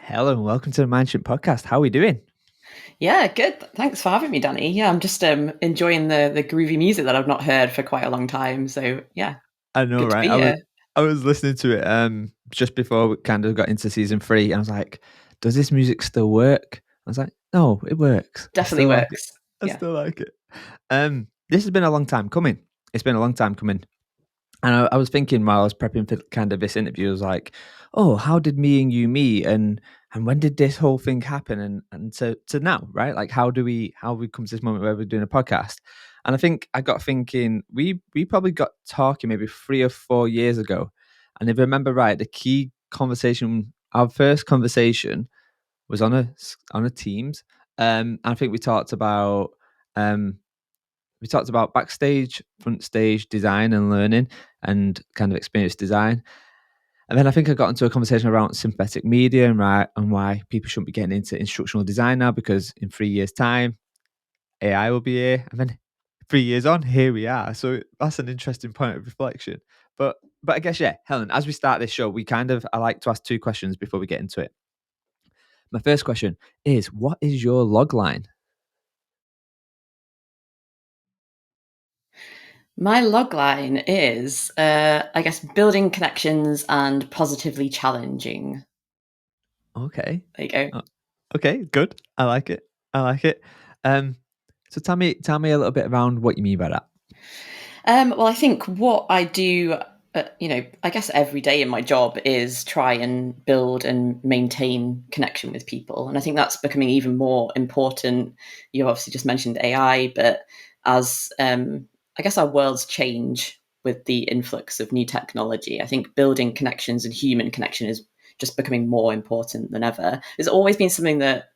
Hello and welcome to the Mindship Podcast. How are we doing? Yeah, good. Thanks for having me, Danny. Yeah, I'm just enjoying the groovy music that I've not heard for quite a long time. So yeah, I know, good to right? be I was here. I was listening to it just before we kind of got into season 3, and I was like, "Does this music still work?" I was like, "No, it works. I Definitely still like it. works. I Yeah. still like it." This has been a long time coming. It's been a long time coming, and I was thinking while I was prepping for kind of this interview, I was like, "Oh, how did me and you meet, and when did this whole thing happen, and to now, right? Like, how we come to this moment where we're doing a podcast?" And I think I got thinking we probably got talking maybe 3 or 4 years ago, and if I remember right, the key conversation, our first conversation, was on a Teams. I think um, we talked about backstage, front stage design and learning, and kind of experience design. And then I think I got into a conversation around synthetic media and why people shouldn't be getting into instructional design now, because in 3 years' time, AI will be here. And then 3 years on, here we are. So that's an interesting point of reflection. But I guess, yeah, Helen, as we start this show, I like to ask two questions before we get into it. My first question is, what is your log line? My log line is, I guess, building connections and positively challenging. Okay. There you go. Uh, Okay, good. I like it. I like it. Um, so tell me a little bit around what you mean by that. Well, I think what I do, I guess every day in my job is try and build and maintain connection with people. And I think that's becoming even more important. You obviously just mentioned AI, but as I guess our worlds change with the influx of new technology, I think building connections and human connection is just becoming more important than ever. It's always been something that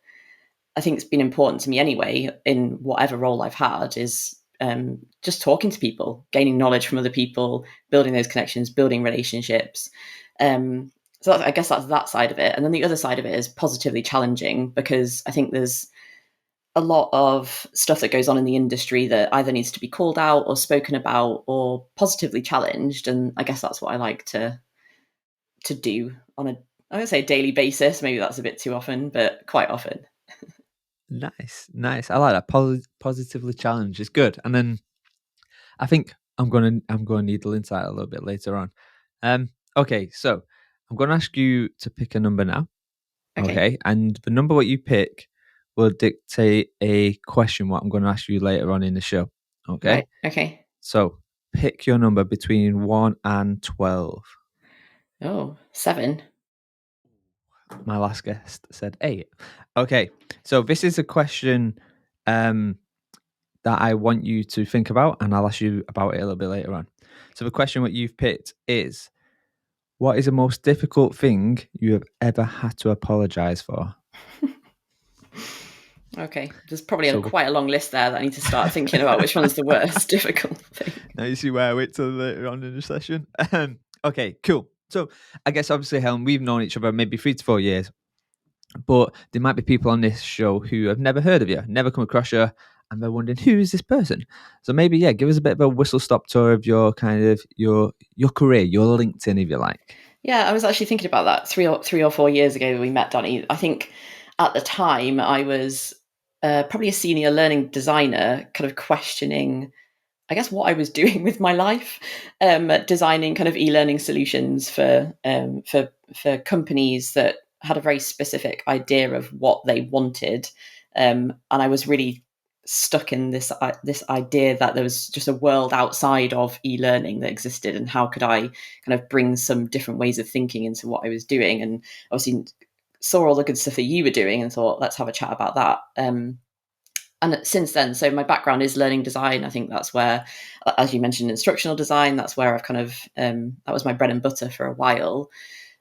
I think it's been important to me anyway, in whatever role I've had, is just talking to people, gaining knowledge from other people, building those connections, building relationships. So I guess that's that side of it. And then the other side of it is positively challenging, because I think there's a lot of stuff that goes on in the industry that either needs to be called out or spoken about or positively challenged. And I guess that's what I like to do on a, I would say, daily basis. Maybe that's a bit too often, but quite often. Nice, nice. I like that. Positively challenged is good. And then I think I'm gonna need the insight a little bit later on. Okay, so I'm gonna ask you to pick a number now. Okay. Okay, and the number what you pick will dictate a question what I'm gonna ask you later on in the show. Okay, Right. Okay. so pick your number between 1 and 12. Oh, 7. My last guest said 8. Okay, so this is a question um, that I want you to think about, and I'll ask you about it a little bit later on. So the question what you've picked is, what is the most difficult thing you have ever had to apologize for? Okay. There's probably So quite a long list there that I need to start thinking about which one's the worst difficult thing. now you see why I wait till later on in the session. Okay, cool. So I guess obviously, Helen, we've known each other maybe 3 to 4 years, but there might be people on this show who have never heard of you, never come across you, and they're wondering who is this person. So maybe, yeah, give us a bit of a whistle stop tour of your kind of your career, your LinkedIn, if you like. Yeah, I was actually thinking about that 3 or 4 years ago when we met, Donny. I think at the time I was probably a senior learning designer, kind of questioning, I guess, what I was doing with my life, designing kind of e-learning solutions for companies that had a very specific idea of what they wanted, and I was really stuck in this idea that there was just a world outside of e-learning that existed, and how could I kind of bring some different ways of thinking into what I was doing, and obviously saw all the good stuff that you were doing and thought, let's have a chat about that. And since then, so my background is learning design. I think that's where, as you mentioned, instructional design, that's where I've kind of that was my bread and butter for a while.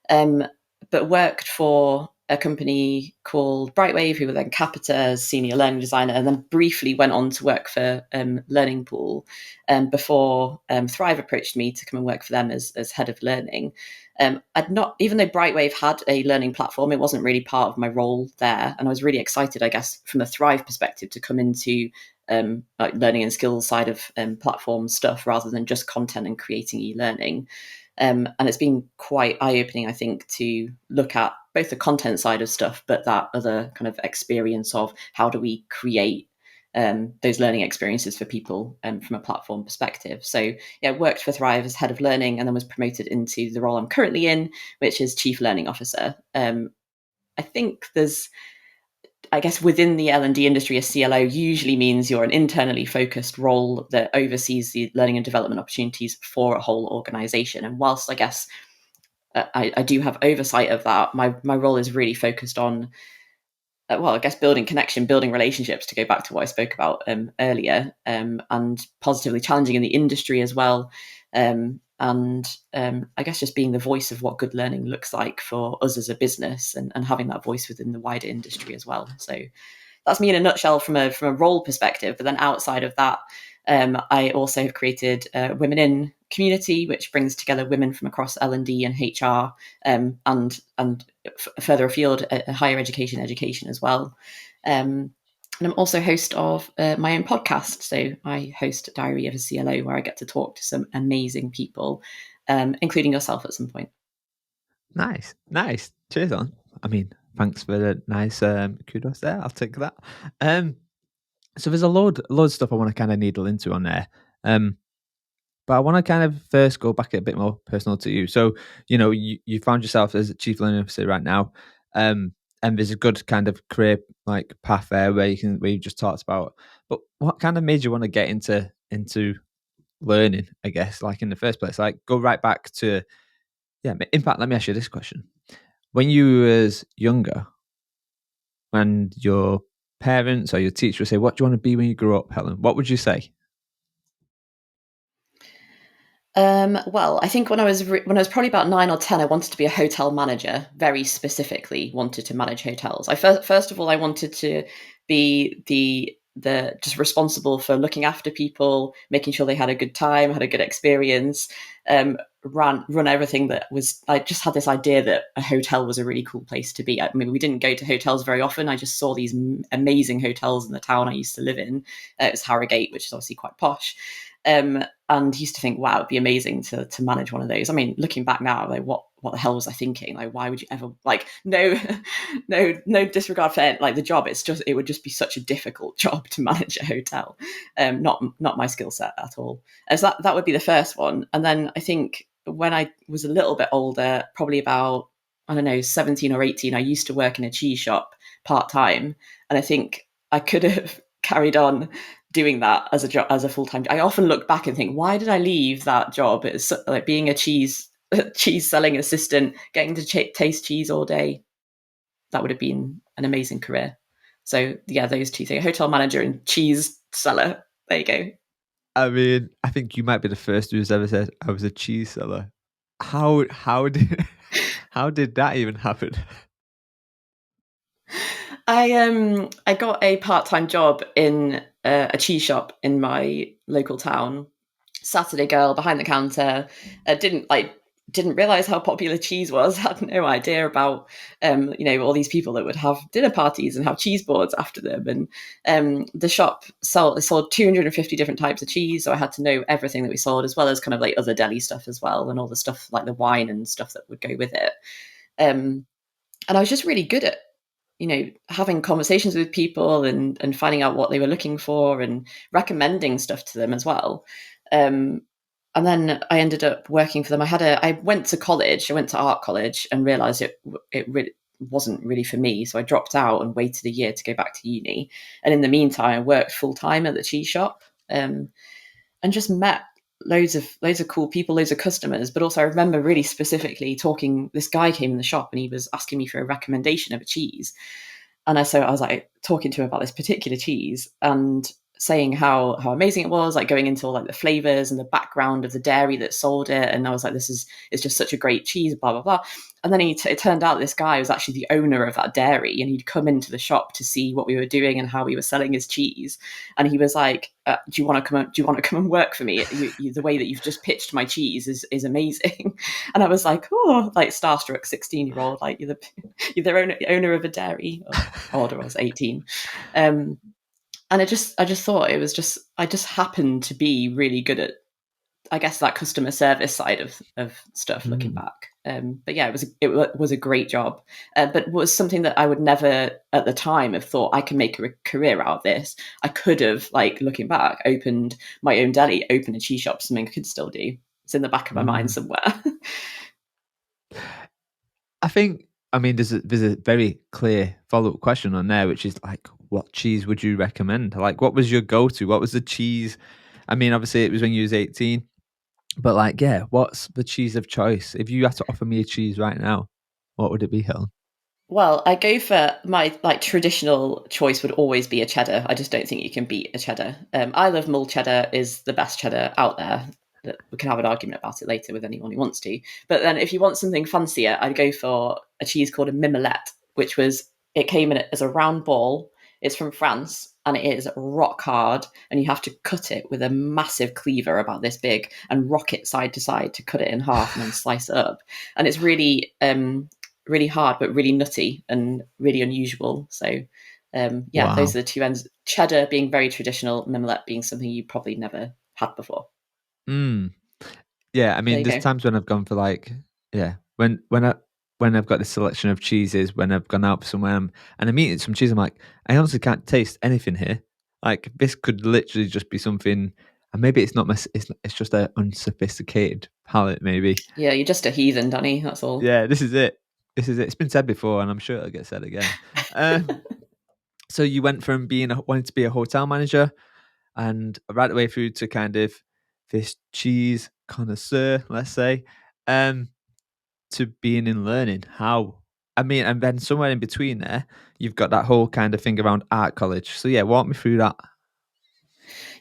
um, but worked for a company called Brightwave, who were then Capita as senior learning designer, and then briefly went on to work for Learning Pool, before Thrive approached me to come and work for them as head of learning. I'd not, even though Brightwave had a learning platform, it wasn't really part of my role there, and I was really excited, I guess, from a Thrive perspective, to come into like learning and skills side of platform stuff rather than just content and creating e-learning. And it's been quite eye-opening, I think, to look at both the content side of stuff, but that other kind of experience of how do we create those learning experiences for people from a platform perspective. So yeah, worked for Thrive as head of learning, and then was promoted into the role I'm currently in, which is chief learning officer. I think I guess within the L&D industry, a CLO usually means you're an internally focused role that oversees the learning and development opportunities for a whole organization. And whilst I guess I do have oversight of that, my role is really focused on, well, I guess building connection, building relationships, to go back to what I spoke about earlier, and positively challenging in the industry as well. I guess just being the voice of what good learning looks like for us as a business, and having that voice within the wider industry as well. So that's me in a nutshell from a role perspective. But then outside of that, I also have created Women In community, which brings together women from across L&D and HR, and further afield, higher education as well. And I'm also host of my own podcast. So I host Diary of a CLO, where I get to talk to some amazing people, including yourself at some point. Nice, nice. Cheers on. I mean, thanks for the nice kudos there. I'll take that. So there's a load of stuff I want to kind of needle into on there. But I want to kind of first go back a bit more personal to you. So, you found yourself as a chief learning officer right now. And there's a good kind of career like path there where you just talked about. But what kind of made you want to get into learning, I guess, like in the first place? Like go right back to, yeah, in fact, let me ask you this question. When you was younger, and your parents or your teacher would say, "What do you want to be when you grow up, Helen?" What would you say? Well, I think when I was probably about 9 or 10, I wanted to be a hotel manager. Very specifically, wanted to manage hotels. First of all, I wanted to be the just responsible for looking after people, making sure they had a good time, had a good experience. Run everything that was. I just had this idea that a hotel was a really cool place to be. I mean, we didn't go to hotels very often. I just saw these amazing hotels in the town I used to live in. It was Harrogate, which is obviously quite posh. And used to think, wow, it'd be amazing to manage one of those. I mean, looking back now, like what the hell was I thinking? Like, why would you ever, like, no, no disregard for like the job. It would just be such a difficult job to manage a hotel. Not my skill set at all. So that would be the first one. And then I think when I was a little bit older, probably about, I don't know, 17 or 18, I used to work in a cheese shop part-time. And I think I could have carried on doing that as a job, as a full-time. I often look back and think, why did I leave that job? It's like being a cheese selling assistant, getting to taste cheese all day. That would have been an amazing career. So yeah, those two things: hotel manager and cheese seller. There you go. I mean, I think you might be the first who's ever said I was a cheese seller. How did how did that even happen? I got a part-time job in a cheese shop in my local town. Saturday girl behind the counter. Didn't realize how popular cheese was. Had no idea about all these people that would have dinner parties and have cheese boards after them. And the shop sold 250 different types of cheese, so I had to know everything that we sold, as well as kind of like other deli stuff as well, and all the stuff like the wine and stuff that would go with it. And I was just really good at having conversations with people, and finding out what they were looking for and recommending stuff to them as well. And then I ended up working for them. I went to college. I went to art college and realized it really wasn't really for me. So I dropped out and waited a year to go back to uni. And in the meantime, I worked full time at the cheese shop, and just met loads of cool people, loads of customers. But also I remember really specifically talking, this guy came in the shop and he was asking me for a recommendation of a cheese. And I was like talking to him about this particular cheese and saying how amazing it was, like going into all like the flavors and the background of the dairy that sold it. And I was like, it's just such a great cheese, blah, blah, blah. And then it turned out this guy was actually the owner of that dairy, and he'd come into the shop to see what we were doing and how we were selling his cheese. And he was like, do you want to come and work for me? The way that you've just pitched my cheese is amazing. And I was like, oh, like starstruck 16-year-old, like you're the owner of a dairy. Or older, I was 18. And I just thought it was just I just happened to be really good at, I guess, that customer service side of stuff. Looking Mm, back, but yeah, it was a great job, but was something that I would never at the time have thought I can make a career out of this. I could have, like, looking back, opened my own deli, opened a cheese shop, something I could still do. It's in the back of my mind mm. somewhere. I think, I mean, there's a very clear follow up question on there, which is like, what cheese would you recommend? Like, what was your go to? What was the cheese? I mean, obviously, it was when you was 18, but like, yeah, what's the cheese of choice? If you had to offer me a cheese right now, what would it be, Helen? Well, I go for my, like, traditional choice would always be a cheddar. I just don't think you can beat a cheddar. I love mull cheddar is the best cheddar out there. That we can have an argument about it later with anyone who wants to. But then if you want something fancier, I'd go for a cheese called a mimolette, which was, it came in as a round ball. It's from France and it is rock hard, and you have to cut it with a massive cleaver about this big and rock it side to side to cut it in half and then slice it up. And it's really hard, but really nutty and really unusual. So, yeah, those Wow. are the two ends. Cheddar being very traditional, mimolette being something you probably never had before. Mm. Yeah, I There mean, you there's go. times when I've gone for like, yeah, when I've got this selection of cheeses, when I've gone out somewhere and I'm eating some cheese, I'm like, I honestly can't taste anything here. Like this could literally just be something, and maybe it's not my, it's just an unsophisticated palate, maybe. Yeah, you're just a heathen, Danny. That's all. Yeah, this is it. This is it. It's been said before, and I'm sure it'll get said again. Um, so you went from being wanting to be a hotel manager, and right the way through to kind of this cheese connoisseur, let's say. Um, to being in learning. How? I mean, and then somewhere in between there, you've got that whole kind of thing around art college. So yeah, walk me through that.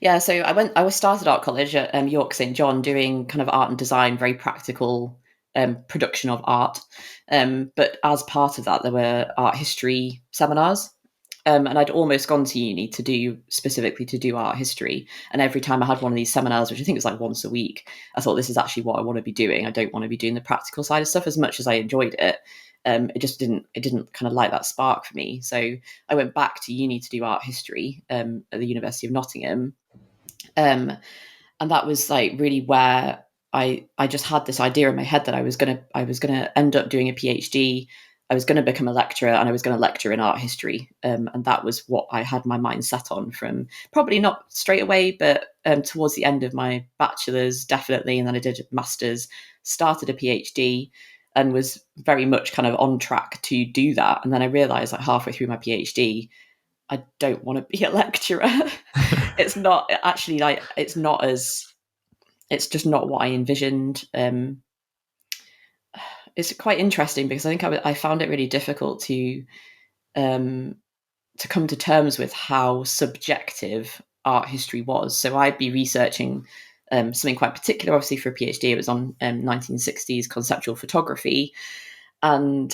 Yeah, so I was started art college at York St John, doing kind of art and design, very practical production of art. But as part of that, there were art history seminars. And I'd almost gone to uni to do specifically to do art history. And every time I had one of these seminars, which I think was like once a week, I thought this is actually what I want to be doing. I don't want to be doing the practical side of stuff as much as I enjoyed it. It didn't kind of light that spark for me. So I went back to uni to do art history at the University of Nottingham. Um, and that was like really where I just had this idea in my head that I was gonna end up doing a PhD. I was going to become a lecturer, and I was going to lecture in art history, and that was what I had my mind set on from probably not straight away, but towards the end of my bachelor's, definitely, and then I did a master's, started a PhD, and was very much kind of on track to do that. And then I realised, like, halfway through my PhD, I don't want to be a lecturer. It's not actually, like, it's just not what I envisioned. It's quite interesting because I think I found it really difficult um, to come to terms with how subjective art history was. So I'd be researching something quite particular, obviously for a PhD. It was on 1960s conceptual photography, and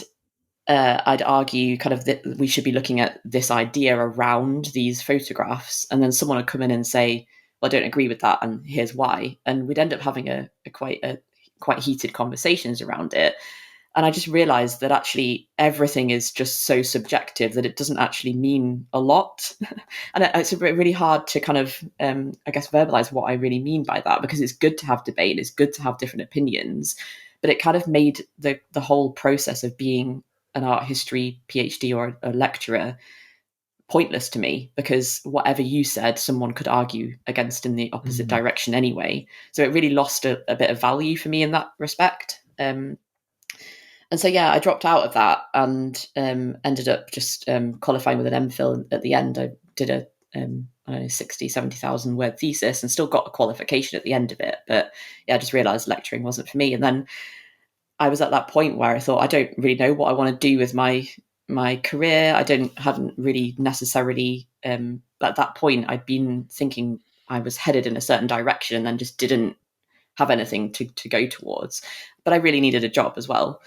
I'd argue kind of that we should be looking at this idea around these photographs, and then someone would come in and say, "Well, I don't agree with that, and here's why." And we'd end up having a quite heated conversations around it. And I just realized that actually everything is just so subjective that it doesn't actually mean a lot. And it's really hard to kind of, I guess, verbalize what I really mean by that, because it's good to have debate, it's good to have different opinions, but it kind of made the whole process of being an art history PhD or a lecturer pointless to me, because whatever you said, someone could argue against in the opposite Mm, direction anyway. So it really lost a bit of value for me in that respect. And so, yeah, I dropped out of that and ended up just qualifying with an MPhil at the end. I did a I don't know, 60, 70,000 word thesis and still got a qualification at the end of it. But yeah, I just realized lecturing wasn't for me. And then I was at that point where I thought, I don't really know what I want to do with my career. I hadn't really necessarily at that point I'd been thinking I was headed in a certain direction and then just didn't have anything to go towards. But I really needed a job as well.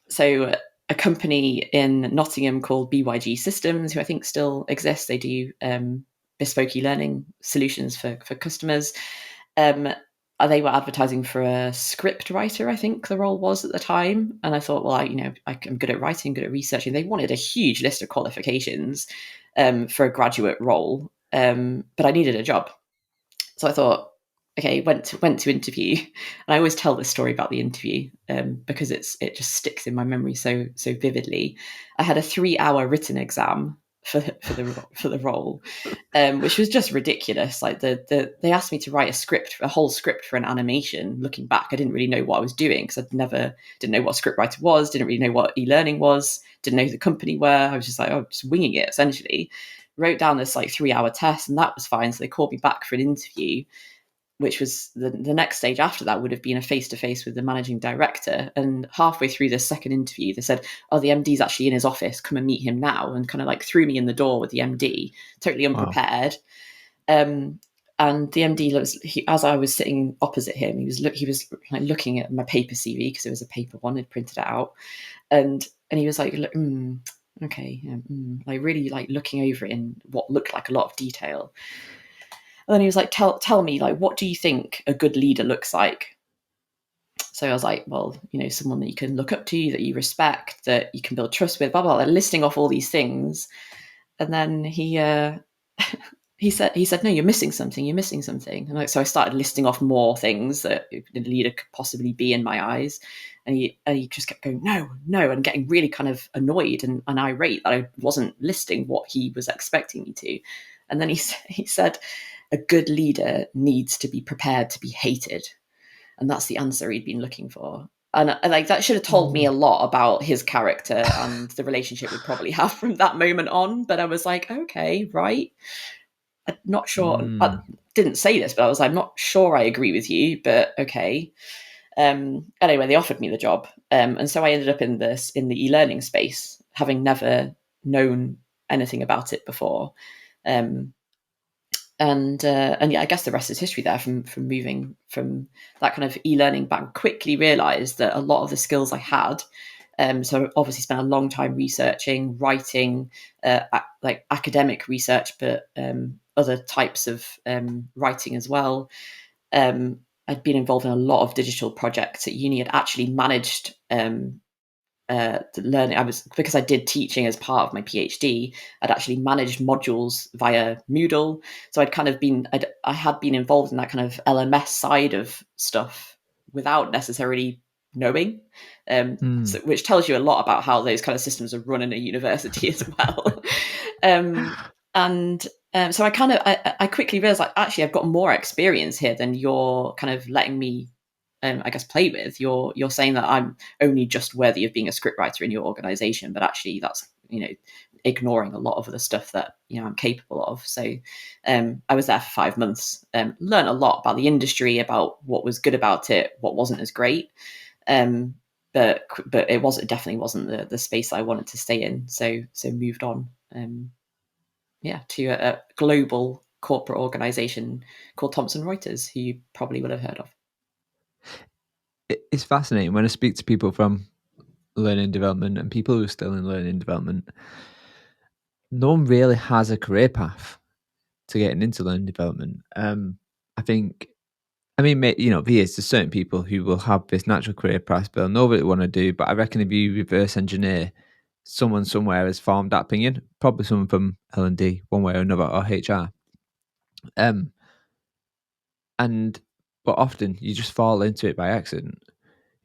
So a company in Nottingham called BYG Systems, who I think still exists, they do bespoke learning solutions for customers. Um, they were advertising for a script writer, I think the role was at the time. And I thought, well, I'm good at writing, good at researching. They wanted a huge list of qualifications. for a graduate role, but I needed a job. So I thought, okay, went to interview, and I always tell this story about the interview because it just sticks in my memory so vividly. I had a 3-hour written exam for the role, which was just ridiculous. Like they asked me to write a whole script for an animation. Looking back, I didn't really know what I was doing because didn't know what a scriptwriter was, didn't really know what e-learning was, didn't know who the company were. I was just like, oh, just winging it essentially. Wrote down this like 3-hour test, and that was fine. So they called me back for an interview, which was the next stage after that would have been a face-to-face with the managing director. And halfway through the second interview, they said, oh, the MD's actually in his office, come and meet him now, and kind of like threw me in the door with the MD, totally Wow. unprepared. And the MD as I was sitting opposite him, he was like looking at my paper CV because it was a paper one, I'd printed it out, and he was like, okay, like really like looking over it in what looked like a lot of detail. And then he was like, tell me, like, what do you think a good leader looks like? So I was like, well, someone that you can look up to, that you respect, that you can build trust with, blah, blah, blah, listing off all these things. And then he said, no, you're missing something. You're missing something. And so I started listing off more things that a leader could possibly be in my eyes. And he just kept going, no, no, and getting really kind of annoyed and irate that I wasn't listing what he was expecting me to. And then he said, a good leader needs to be prepared to be hated. And that's the answer he'd been looking for. And like that should have told me Oh. a lot about his character and the relationship we'd probably have from that moment on. But I was like, okay, right. I'm not sure. I Mm. didn't say this, but I was like, I'm not sure I agree with you, but okay. Anyway, they offered me the job. And so I ended up in the e-learning space, having never known anything about it before. And yeah, I guess the rest is history there. From moving from that kind of e-learning back, quickly realised that a lot of the skills I had. So obviously spent a long time researching, writing, like academic research, but other types of writing as well. I'd been involved in a lot of digital projects at uni. I'd actually managed learning. Because I did teaching as part of my PhD. I'd actually managed modules via Moodle, so I had been involved in that kind of LMS side of stuff without necessarily knowing, Mm. which tells you a lot about how those kind of systems are run in a university as well. And so I quickly realized, like, actually I've got more experience here than you're kind of letting me I guess play with. You're saying that I'm only just worthy of being a scriptwriter in your organization, but actually that's ignoring a lot of the stuff that I'm capable of. So I was there for 5 months, learned a lot about the industry, about what was good about it, what wasn't as great. But it definitely wasn't the space I wanted to stay in. So moved on. To a global corporate organization called Thomson Reuters, who you probably would have heard of. It's fascinating when I speak to people from learning development and people who are still in learning development. No one really has a career path to getting into learning development. I think, I mean, there's certain people who will have this natural career path, they'll know what they want to do. But I reckon if you reverse engineer, someone somewhere has formed that opinion, probably someone from L&D, one way or another, or HR. Um, and but often you just fall into it by accident.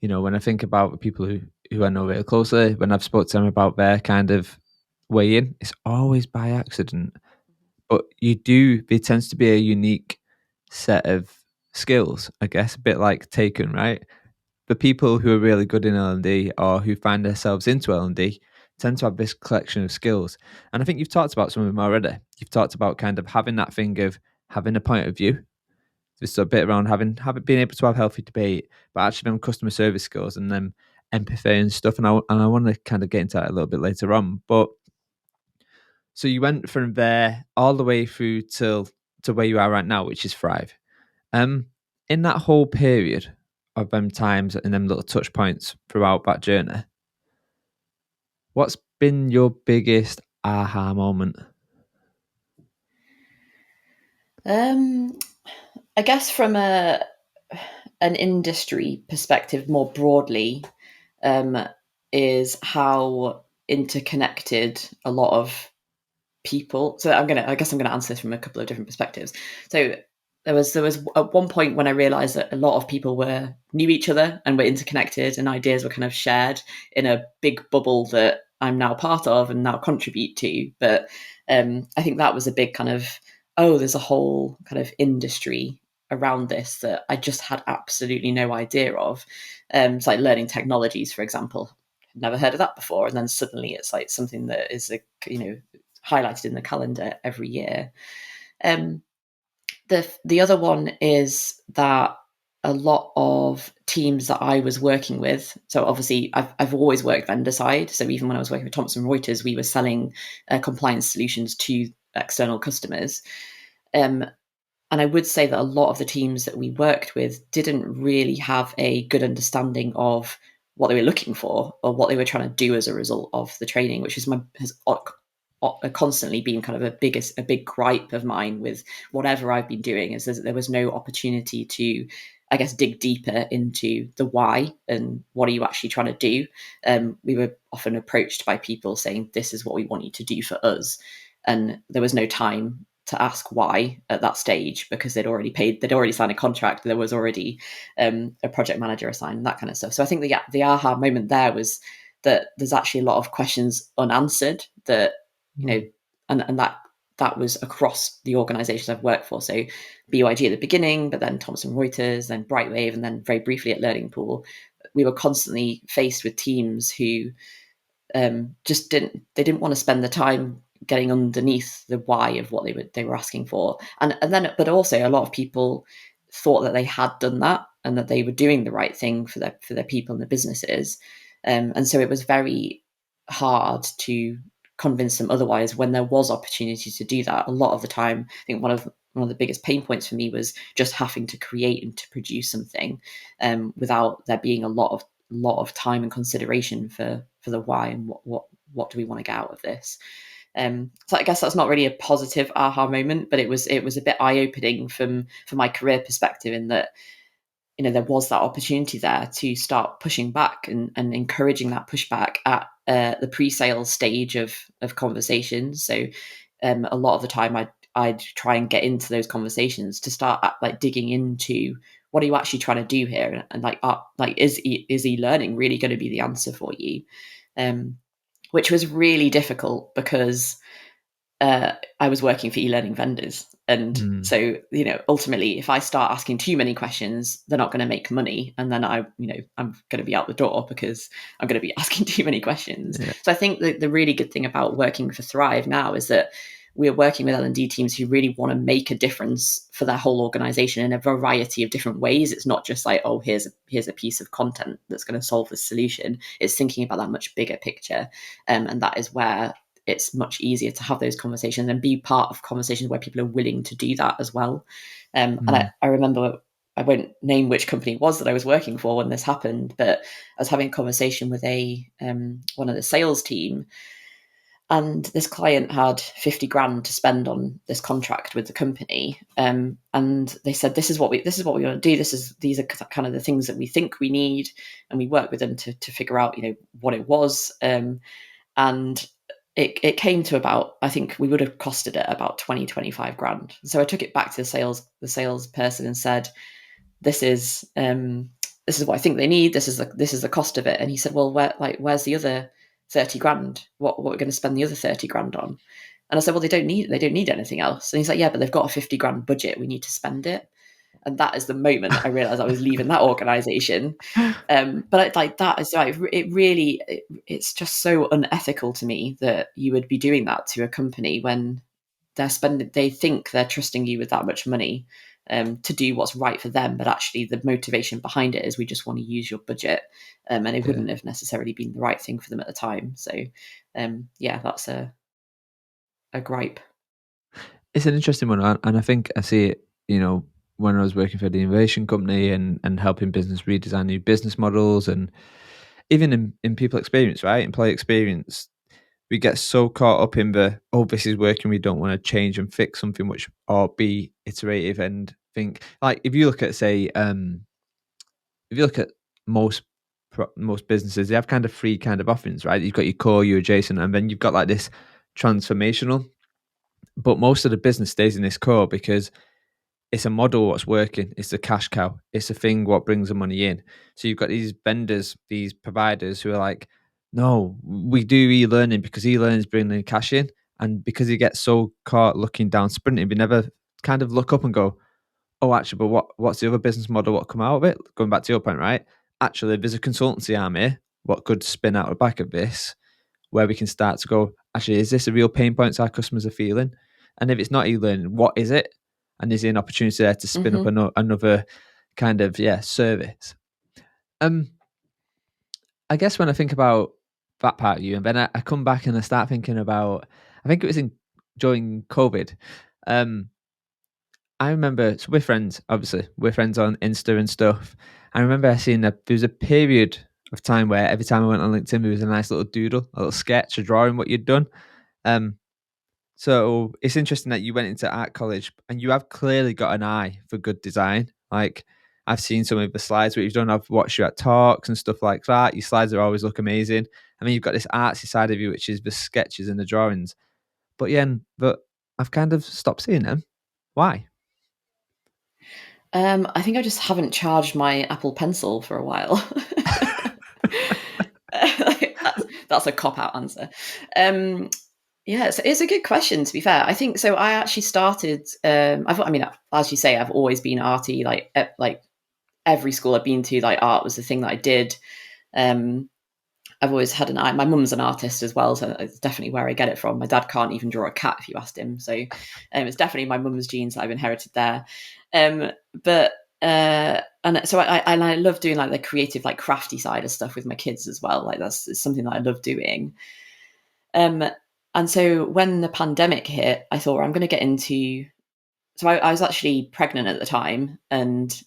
When I think about the people who I know very closely, when I've spoke to them about their kind of way in, it's always by accident. But there tends to be a unique set of skills, I guess, a bit like Taken, right? The people who are really good in L&D or who find themselves into L&D tend to have this collection of skills. And I think you've talked about some of them already. You've talked about kind of having that thing of having a point of view, just a bit around being able to have healthy debate, but actually them customer service skills and then empathy and stuff. And I want to kind of get into that a little bit later on. But so you went from there all the way through to where you are right now, which is Thrive. Um, in that whole period of them times and them little touch points throughout that journey, what's been your biggest aha moment? I guess from an industry perspective more broadly, um, is how interconnected a lot of people. So I guess I'm gonna answer this from a couple of different perspectives. So there was at one point when I realized that a lot of people knew each other and were interconnected, and ideas were kind of shared in a big bubble that I'm now part of and now contribute to. But I think that was a big kind of, oh, there's a whole kind of industry around this that I just had absolutely no idea of. It's like learning technologies, for example. Never heard of that before, and then suddenly it's like something that is highlighted in the calendar every year. Um, the other one is that a lot of teams that I was working with. So obviously, I've always worked vendor side. So even when I was working with Thomson Reuters, we were selling compliance solutions to external customers. And I would say that a lot of the teams that we worked with didn't really have a good understanding of what they were looking for or what they were trying to do as a result of the training, which has constantly been kind of a big gripe of mine with whatever I've been doing, is there was no opportunity to, I guess, dig deeper into the why and what are you actually trying to do. We were often approached by people saying, this is what we want you to do for us. And there was no time to ask why at that stage, because they'd already signed a contract. There was already a project manager assigned, and that kind of stuff. So I think the aha moment there was that there's actually a lot of questions unanswered that, and that was across the organizations I've worked for. So BYG at the beginning, but then Thomson Reuters, then Brightwave, and then very briefly at Learning Pool. We were constantly faced with teams who just didn't want to spend the time getting underneath the why of what they were asking for, but also a lot of people thought that they had done that and that they were doing the right thing for their people and the businesses, and so it was very hard to convince them otherwise when there was opportunity to do that. A lot of the time, I think one of the biggest pain points for me was just having to create and to produce something without there being a lot of time and consideration for the why and what do we want to get out of this. So I guess that's not really a positive aha moment, but it was a bit eye-opening from my career perspective, in that there was that opportunity there to start pushing back and encouraging that pushback at the pre-sales stage of conversations. So a lot of the time I'd try and get into those conversations to start digging into what are you actually trying to do here, and is e-learning really going to be the answer for you, which was really difficult because I was working for e-learning vendors. And so, ultimately, if I start asking too many questions, they're not going to make money. And then I'm going to be out the door because I'm going to be asking too many questions. Yeah. So I think that the really good thing about working for Thrive now is that we're working with L&D teams who really want to make a difference for their whole organization in a variety of different ways. It's not just like, oh, here's a piece of content that's going to solve this solution. It's thinking about that much bigger picture. And that is where it's much easier to have those conversations and be part of conversations where people are willing to do that as well. And I remember, I won't name which company it was that I was working for when this happened, but I was having a conversation with one of the sales team, and this client had 50 grand to spend on this contract with the company. And they said, this is what we want to do. These are kind of the things that we think we need. And we worked with them to figure out, what it was. And it came to about, I think we would have costed it about 25 grand. So I took it back to the salesperson and said, this is what I think they need. This is the cost of it. And he said, well, where's the other 30 grand? What are we going to spend the other 30 grand on? And I said, well, they don't need anything else. And he's like, yeah, but they've got a 50 grand budget. We need to spend it. And that is the moment I realized I was leaving that organization. But that is like, it's just so unethical to me that you would be doing that to a company when they think they're trusting you with that much money to do what's right for them. But actually the motivation behind it is, we just want to use your budget. And it wouldn't have necessarily been the right thing for them at the time. So that's a gripe. It's an interesting one, and I think I see it, when I was working for the innovation company and helping business redesign new business models, and even in people experience, right? Employee experience, we get so caught up in this is working, we don't want to change and fix something, or be iterative and think, like, if you look at, say, if you look at most businesses, they have kind of three kind of offerings, right? You've got your core, your adjacent, and then you've got like this transformational. but most of the business stays in this core because it's a model what's working. It's a cash cow. It's a thing what brings the money in. So you've got these vendors, these providers who are like, no, we do e-learning because e-learning is bringing cash in. And because he gets so caught looking down sprinting, we never kind of look up and go, oh, actually, but what's the other business model? What come out of it? Going back to your point, right? Actually, there's a consultancy arm here. What could spin out the back of this, where we can start to go, actually, is this a real pain points our customers are feeling? And if it's not e-learning, what is it? And is there an opportunity there to spin up Hmm. another kind of service? Um, I guess when I think about that part of you, and then I come back and I start thinking about, I think it was during COVID. Um, I remember, so we're friends, obviously. We're friends on Insta and stuff. I remember seeing that there was a period of time where every time I went on LinkedIn, there was a nice little doodle, a little sketch, a drawing what you'd done. Um, so it's interesting that you went into art college and you have clearly got an eye for good design. Like I've seen some of the slides where you've done. I've watched you at talks and stuff like that. Your slides are always look amazing. I mean, you've got this artsy side of you, which is the sketches and the drawings. But yeah, but I've kind of stopped seeing them. Why? I think I just haven't charged my Apple Pencil for a while. That's a cop out answer. Yeah, it's a good question. To be fair, I think so. I actually started. I mean, as you say, I've always been arty. Like every school I've been to, like art was the thing that I did. Um, I've always had an eye. My mum's an artist as well, so it's definitely where I get it from. My dad can't even draw a cat if you asked him, so it's definitely my mum's genes that I've inherited there. But and so I love doing like the creative, like crafty side of stuff with my kids as well. Like that's something that I love doing. Um, and so when the pandemic hit, I thought, well, I'm going to get into. So I was actually pregnant at the time, and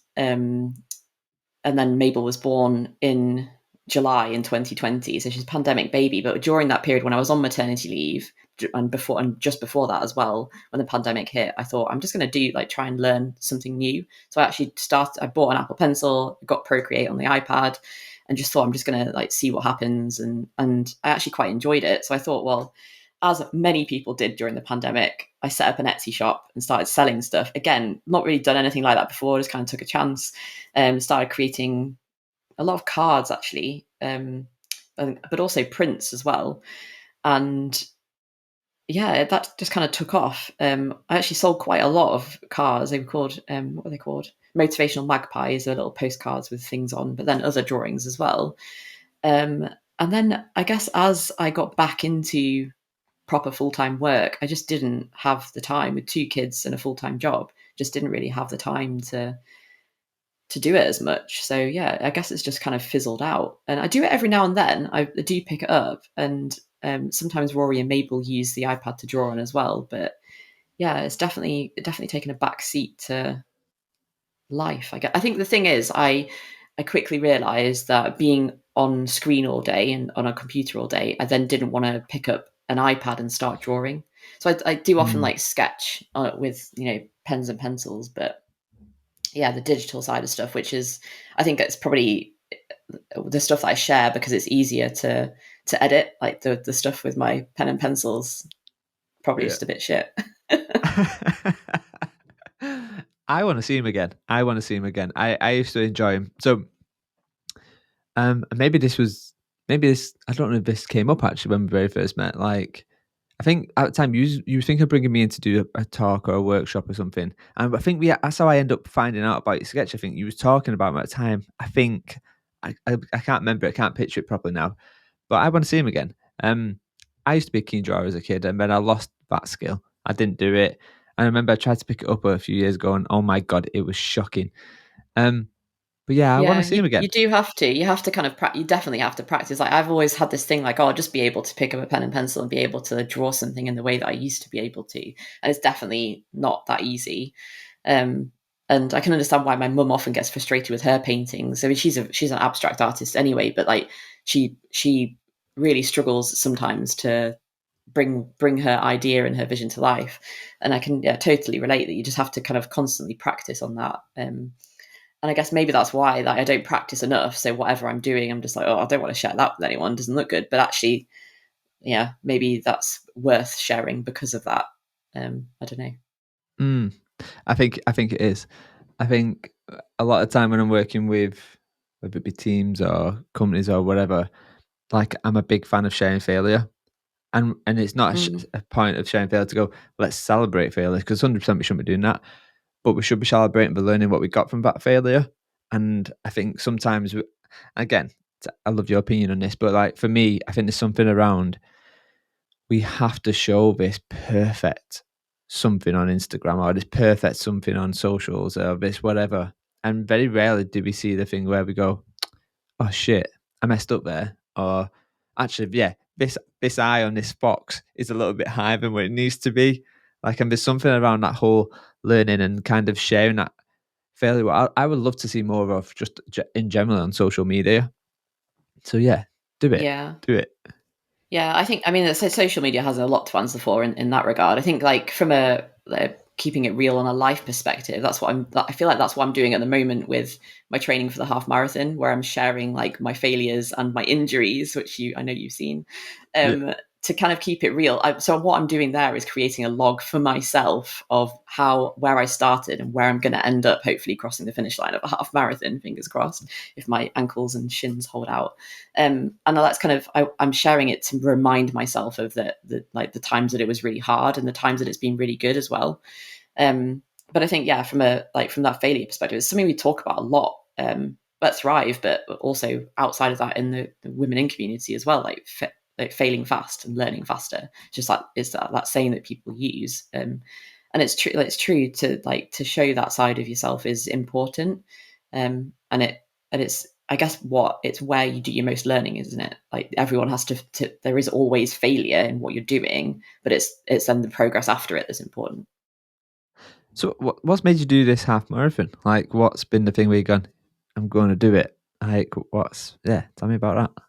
then Mabel was born in July in 2020, so she's a pandemic baby. But during that period when I was on maternity leave, and just before that as well, when the pandemic hit, I thought I'm just going to do like try and learn something new. So I actually started. I bought an Apple Pencil, got Procreate on the iPad, and just thought I'm just going to like see what happens. And I actually quite enjoyed it. So I thought, well, as many people did during the pandemic, I set up an Etsy shop and started selling stuff. Again, not really done anything like that before, just kind of took a chance. Started creating a lot of cards actually, but also prints as well. And yeah, that just kind of took off. I actually sold quite a lot of cards. They were called, what were they called? Motivational magpies, are little postcards with things on, but then other drawings as well. And then I guess as I got back into proper full-time work, I just didn't have the time with two kids and a full-time job. Just didn't really have the time to do it as much. So yeah, I guess it's just kind of fizzled out. And I do it every now and then. I do pick it up, and sometimes Rory and Mabel use the iPad to draw on as well. But yeah, it's definitely taken a back seat to life. I think the thing is, I quickly realised that being on screen all day and on a computer all day, I then didn't want to pick up an iPad and start drawing. So I do often Mm, like sketch with pens and pencils, but yeah, the digital side of stuff, which is I think it's probably the stuff that I share because it's easier to edit. Like the stuff with my pen and pencils, probably yeah. just a bit shit. I want to see him again. I want to see him again. I used to enjoy him. So maybe this I don't know if this came up actually when we very first met. Like I think at the time you think of bringing me in to do a talk or a workshop or something, and I think that's how I end up finding out about your sketch. I think you was talking about him at the time. I think I can't remember. I can't picture it properly now, but I want to see him again. I used to be a keen drawer as a kid, and then I lost that skill. I didn't do it. And I remember I tried to pick it up a few years ago, and oh my god, it was shocking. Um, but yeah, I want to Yeah, see him you again. do have to. You have to kind of you definitely have to practice. Like I've always had this thing, like oh, I'll just be able to pick up a pen and pencil and be able to draw something in the way that I used to be able to, and it's definitely not that easy. Um, and I can understand why my mum often gets frustrated with her paintings. I mean, she's an abstract artist anyway, but like she really struggles sometimes to bring her idea and her vision to life. And I can totally relate that you just have to kind of constantly practice on that. And I guess maybe that's why that I don't practice enough. So whatever I'm doing, I'm just like, oh, I don't want to share that with anyone. It doesn't look good. But actually, yeah, maybe that's worth sharing because of that. I don't know. Mm. I think it is. I think a lot of time when I'm working with whether it be teams or companies or whatever, like I'm a big fan of sharing failure. And it's not Mm, a point of sharing failure to go, let's celebrate failure, because 100% we shouldn't be doing that. But we should be celebrating by learning what we got from that failure. And I think sometimes, again, I love your opinion on this, but like for me, I think there's something around we have to show this perfect something on Instagram or this perfect something on socials or this whatever. And very rarely do we see the thing where we go, oh shit, I messed up there. Or actually, yeah, this eye on this fox is a little bit higher than what it needs to be. Like, and there's something around that whole learning and kind of sharing that failure. I would love to see more of just in general on social media. So yeah, do it, yeah. do it. Yeah, I think, I mean, so social media has a lot to answer for in that regard. I think, like, from keeping it real on a life perspective, I feel like that's what I'm doing at the moment with my training for the half marathon, where I'm sharing like my failures and my injuries, which I know you've seen, Yeah, to kind of keep it real. So what I'm doing there is creating a log for myself of where I started and where I'm going to end up, hopefully crossing the finish line of a half marathon, fingers crossed, if my ankles and shins hold out. And that's kind of, I'm sharing it to remind myself of the times that it was really hard and the times that it's been really good as well. Um, but I think, yeah, from that failure perspective, it's something we talk about a lot. At Thrive, but also outside of that in the women in community as well, like failing fast and learning faster. Just like is that saying that people use, and it's true. It's true to show that side of yourself is important, and it's, I guess, it's where you do your most learning, isn't it? Like everyone has to there is always failure in what you're doing, but it's then the progress after it that's important. so what's made you do this half marathon? Like, what's been the thing where you've gone, I'm going to do it? Like, yeah, tell me about that.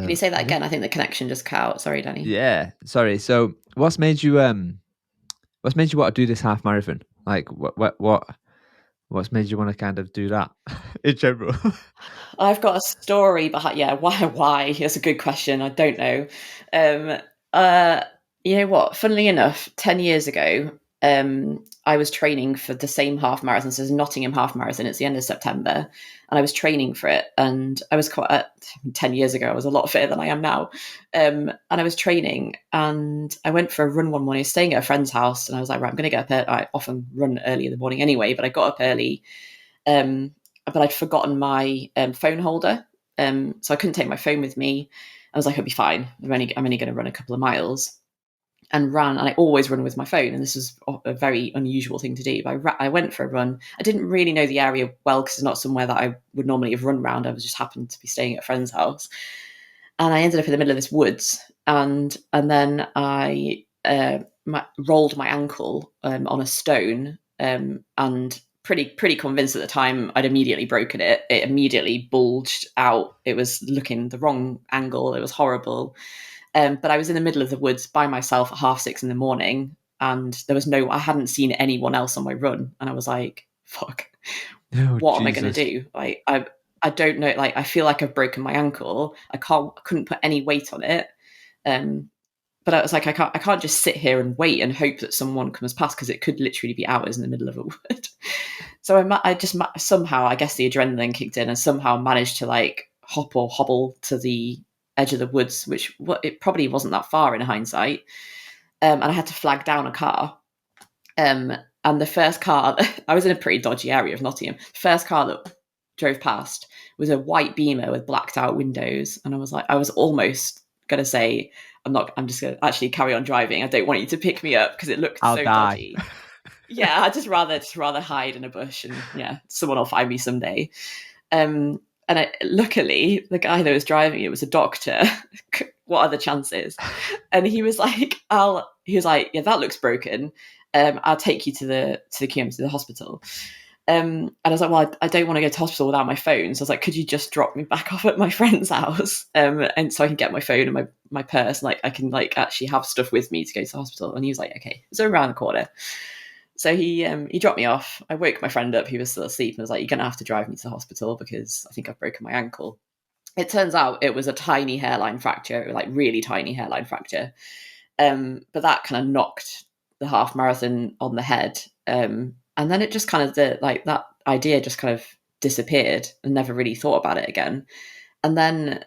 Can you say that Did I? again? I think the connection just cut out. Sorry, Danny. Yeah, sorry. So, what's made you want to do this half marathon? Like, what's made you want to kind of do that in general? I've got a story behind. Yeah, why? Why? That's a good question. I don't know. Um, uh, you know what? Funnily enough, 10 years ago, I was training for the same half marathon. So it's Nottingham half marathon. It's the end of September, and I was training for it. And I was 10 years ago. I was a lot fitter than I am now. And I was training, and I went for a run one morning. I was staying at a friend's house, and I was like, right, I'm going to get up early. I often run early in the morning anyway, but I got up early. Um, but I'd forgotten my phone holder, so I couldn't take my phone with me. I was like, I'll be fine. I'm only going to run a couple of miles, and ran. And I always run with my phone, and this was a very unusual thing to do. But I went for a run. I didn't really know the area well because it's not somewhere that I would normally have run around. I was just happened to be staying at a friend's house, and I ended up in the middle of this woods, and then I rolled my ankle on a stone, and pretty convinced at the time I'd immediately broken it. It immediately bulged out. It was looking the wrong angle. It was horrible. But I was in the middle of the woods by myself at 6:30 in the morning, and I hadn't seen anyone else on my run, and I was like, "Fuck, Oh what am I going to Jesus! do?" Like I don't know. Like I feel like I've broken my ankle. I couldn't put any weight on it. Um, but I was like, I can't just sit here and wait and hope that someone comes past because it could literally be hours in the middle of a wood. So I just somehow, I guess the adrenaline kicked in and somehow managed to like hop or hobble to the edge of the woods, which it probably wasn't that far in hindsight. And I had to flag down a car. And the first car, I was in a pretty dodgy area of Nottingham. First car that drove past was a white Beamer with blacked out windows, and I was almost gonna say, I'm just gonna actually carry on driving. I don't want you to pick me up because it looked I'll so die. dodgy. Yeah, I'd just rather hide in a bush, and yeah, someone will find me someday. Luckily, the guy that was driving it was a doctor. What are the chances? And he was like, yeah, that looks broken. I'll take you to the QM, to the hospital. And I was like, well, I don't want to go to hospital without my phone. So I was like, could you just drop me back off at my friend's house? And so I can get my phone and my purse, and like I can like actually have stuff with me to go to the hospital. And he was like, okay, it's around the corner. So he dropped me off. I woke my friend up. He was still asleep and was like, you're going to have to drive me to the hospital because I think I've broken my ankle. It turns out it was a tiny hairline fracture, like really tiny hairline fracture. But that kind of knocked the half marathon on the head. And then it just kind of that idea just kind of disappeared and never really thought about it again. And then,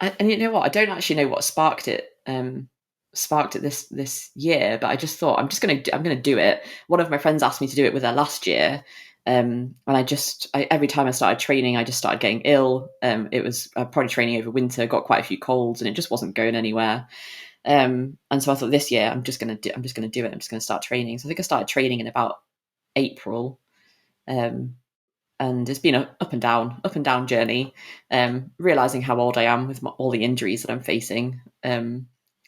and you know what? I don't actually know what sparked it. Sparked it this year, but I just thought I'm gonna do it. One of my friends asked me to do it with her last year, and every time I started training, I just started getting ill. It was probably training over winter, got quite a few colds, and it just wasn't going anywhere. And so I thought this year I'm just gonna do it. I'm just gonna start training. So I think I started training in about April. Um, and it's been a up and down journey. Realizing how old I am with all the injuries that I'm facing.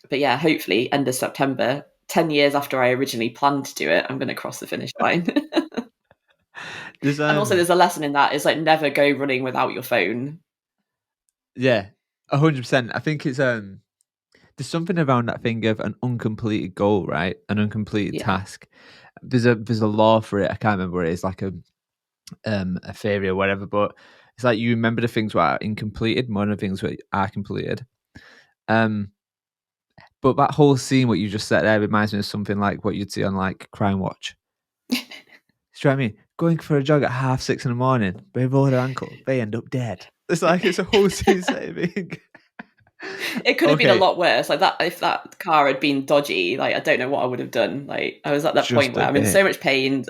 But yeah, hopefully end of September, 10 years after I originally planned to do it, I'm going to cross the finish line. There's And also, there's a lesson in that is like never go running without your phone. yeah, 100%. I think it's there's something around that thing of an uncompleted goal, right? An uncompleted Yeah. task. There's a law for it. I can't remember what it is, like a theory or whatever, but it's like you remember the things that are incompleted more than the things that are completed. But that whole scene, what you just said there, reminds me of something like what you'd see on like Crime Watch. Do you know what I mean? Going for a jog at 6:30 in the morning, they roll their ankle, they end up dead. It's like it's a whole scene thing. It could have been a Okay, lot worse. Like that, if that car had been dodgy, like I don't know what I would have done. Like I was at that point just where a I'm in bit. so much pain.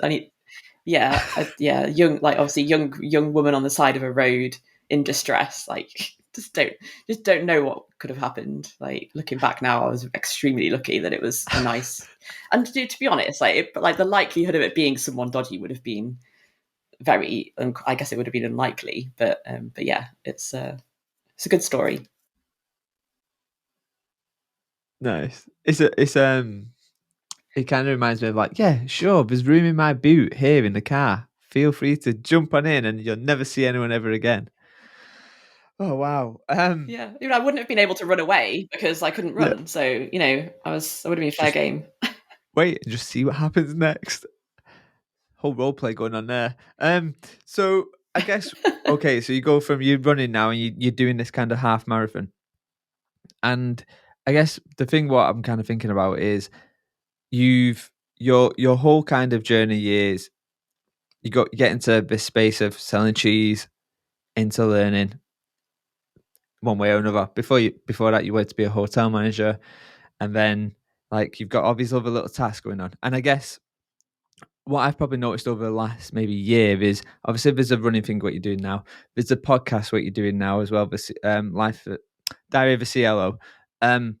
Yeah, young woman on the side of a road in distress. Like just don't know what could have happened. Like looking back now, I was extremely lucky that it was a nice. And to be honest, like the likelihood of it being someone dodgy would have been very. I guess it would have been unlikely, but yeah, it's a good story. Nice. It kind of reminds me of like, yeah, sure, there's room in my boot here in the car. Feel free to jump on in, and you'll never see anyone ever again. Oh wow. Yeah, I wouldn't have been able to run away because I couldn't Yeah, run. So I would have been fair just game. wait and just see what happens next. Whole role play going on there. So I guess okay, so you go from you running now and you're doing this kind of half marathon. And I guess the thing what I'm kind of thinking about is you've your whole kind of journey is you get into this space of selling cheese, into learning one way or another. Before that you went to be a hotel manager, and then like you've got all these other little tasks going on. And I guess what I've probably noticed over the last maybe year is obviously there's a running thing what you're doing now. There's a podcast what you're doing now as well. Life Diary of a CLO. Um,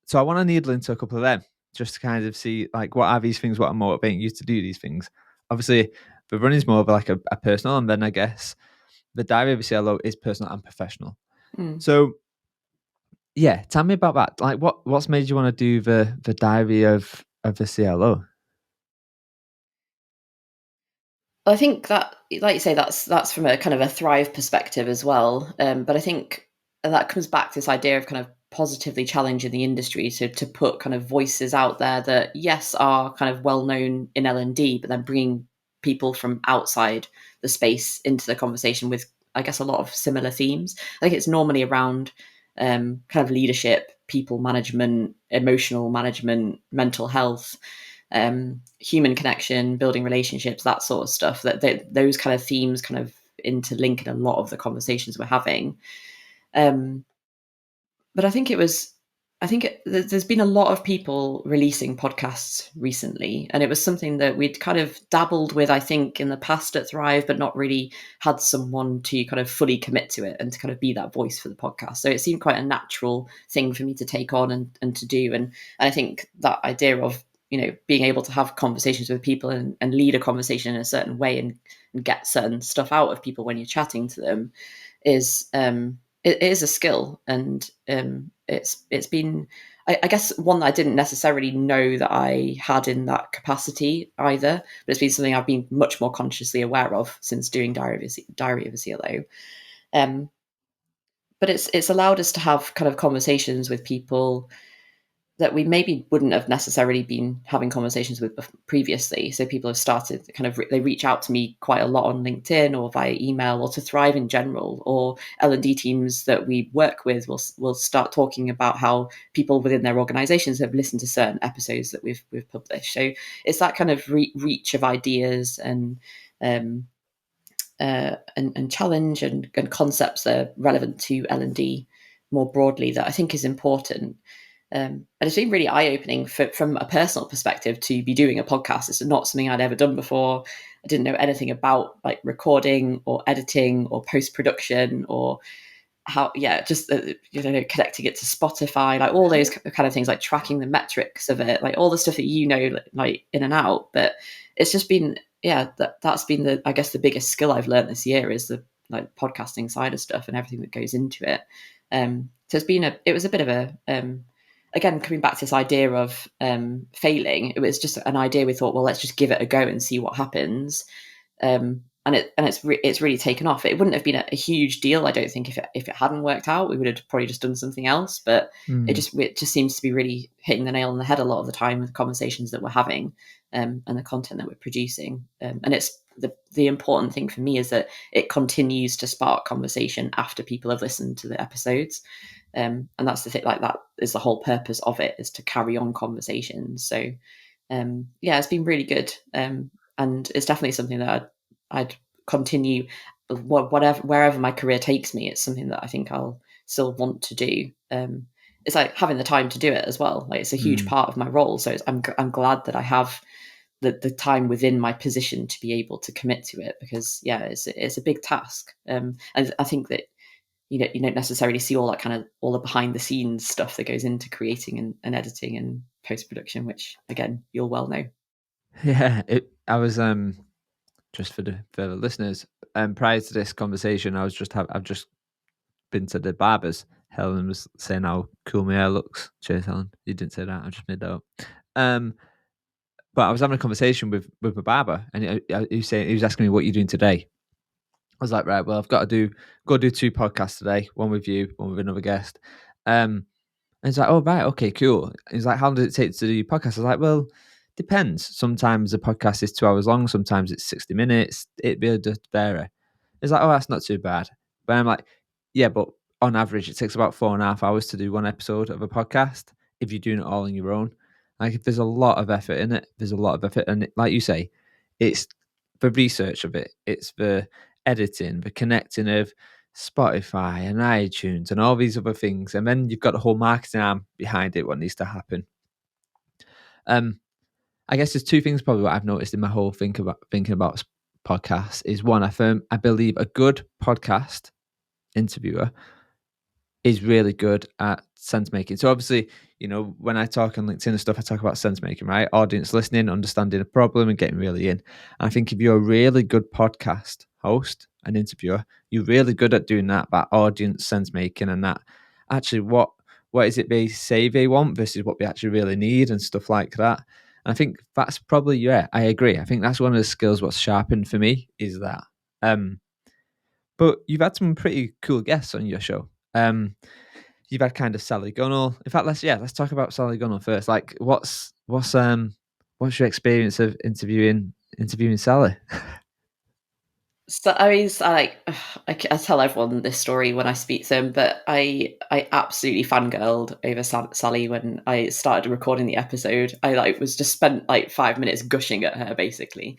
so I want to needle into a couple of them just to kind of see like what are these things what are motivating you to do these things. Obviously, the running's more of like a personal, and then I guess the Diary of a CLO is personal and professional. Mm. So yeah, tell me about that. Like what's made you want to do the Diary of the CLO? I think that, like you say, that's from a kind of a thrive perspective as well. But I think that comes back to this idea of kind of positively challenging the industry to put kind of voices out there that yes are kind of well known in L&D, but then bringing people from outside the space into the conversation with, I guess, a lot of similar themes. I think it's normally around kind of leadership, people management, emotional management, mental health, human connection, building relationships, that sort of stuff. Those kind of themes kind of interlink in a lot of the conversations we're having. Um, but there's been a lot of people releasing podcasts recently, and it was something that we'd kind of dabbled with, I think, in the past at Thrive, but not really had someone to kind of fully commit to it and to kind of be that voice for the podcast. So it seemed quite a natural thing for me to take on and to do. And I think that idea of being able to have conversations with people and lead a conversation in a certain way and get certain stuff out of people when you're chatting to them is it is a skill, and it's been, I guess, one that I didn't necessarily know that I had in that capacity either, but it's been something I've been much more consciously aware of since doing Diary of a CLO. But it's allowed us to have kind of conversations with people that we maybe wouldn't have necessarily been having conversations with previously. So people have started kind of, they reach out to me quite a lot on LinkedIn or via email, or to Thrive in general, or L&D teams that we work with will start talking about how people within their organizations have listened to certain episodes that we've published. So it's that kind of reach of ideas um, and challenge and concepts that are relevant to L&D more broadly that I think is important. And it's been really eye-opening from a personal perspective to be doing a podcast. It's not something I'd ever done before. I didn't know anything about like recording or editing or post-production or how, just connecting it to Spotify, like all those kind of things, like tracking the metrics of it, like all the stuff that like in and out. But it's just been, that's been I guess the biggest skill I've learned this year is the like podcasting side of stuff and everything that goes into it. So it was a bit of a again, coming back to this idea of failing. It was just an idea we thought, well, let's just give it a go and see what happens. It's really taken off. It wouldn't have been a huge deal, I don't think, if it hadn't worked out. We would have probably just done something else. But it just seems to be really hitting the nail on the head a lot of the time with the conversations that we're having, and the content that we're producing. And it's the important thing for me is that it continues to spark conversation after people have listened to the episodes. And that's the thing. Like that is the whole purpose of it, is to carry on conversations. So it's been really good. And it's definitely something that I'd continue, wherever my career takes me. It's something that I think I'll still want to do. It's like having the time to do it as well. Like it's a huge part of my role. So I'm glad that I have the time within my position to be able to commit to it, because it's a big task. And I think that you don't necessarily see all that kind of all the behind the scenes stuff that goes into creating and editing and post production, which again you'll well know. Yeah, I was just for the listeners, prior to this conversation, I've just been to the barbers. Helen was saying how cool my hair looks. Cheers, Helen. You didn't say that. I just made that up. But I was having a conversation with my barber, and he was asking me, "What are you doing today?" I was like, "Right, well, I've got to do 2 podcasts today. One with you, one with another guest." And he's like, "Oh, right, okay, cool." He's like, "How long does it take to do your podcast?" I was like, "Well, depends. Sometimes the podcast is 2 hours long. Sometimes it's 60 minutes. It really does vary." He's like, "Oh, that's not too bad." But I'm like, "Yeah, but on average, it takes about 4.5 hours to do one episode of a podcast if you're doing it all on your own." Like, if there's a lot of effort in it, there's a lot of effort. And like you say, it's the research of it, it's the editing, the connecting of Spotify and iTunes and all these other things. And then you've got the whole marketing arm behind it, what needs to happen. I guess there's 2 things probably what I've noticed in my whole thinking about podcasts is, one, I believe a good podcast interviewer is really good at sense making. So obviously, when I talk on LinkedIn and stuff, I talk about sense making, right? Audience listening, understanding a problem and getting really in. And I think if you're a really good podcast host and interviewer, you're really good at doing that audience sense making, and that actually what is it they say they want versus what we actually really need and stuff like that. And I think that's probably, I agree. I think that's one of the skills what's sharpened for me is that. But you've had some pretty cool guests on your show. You've had kind of Sally Gunnell. In fact, let's talk about Sally Gunnell first. Like, what's your experience of interviewing Sally? So I tell everyone this story when I speak to them, but I absolutely fangirled over Sally when I started recording the episode. I was just spent like 5 minutes gushing at her basically.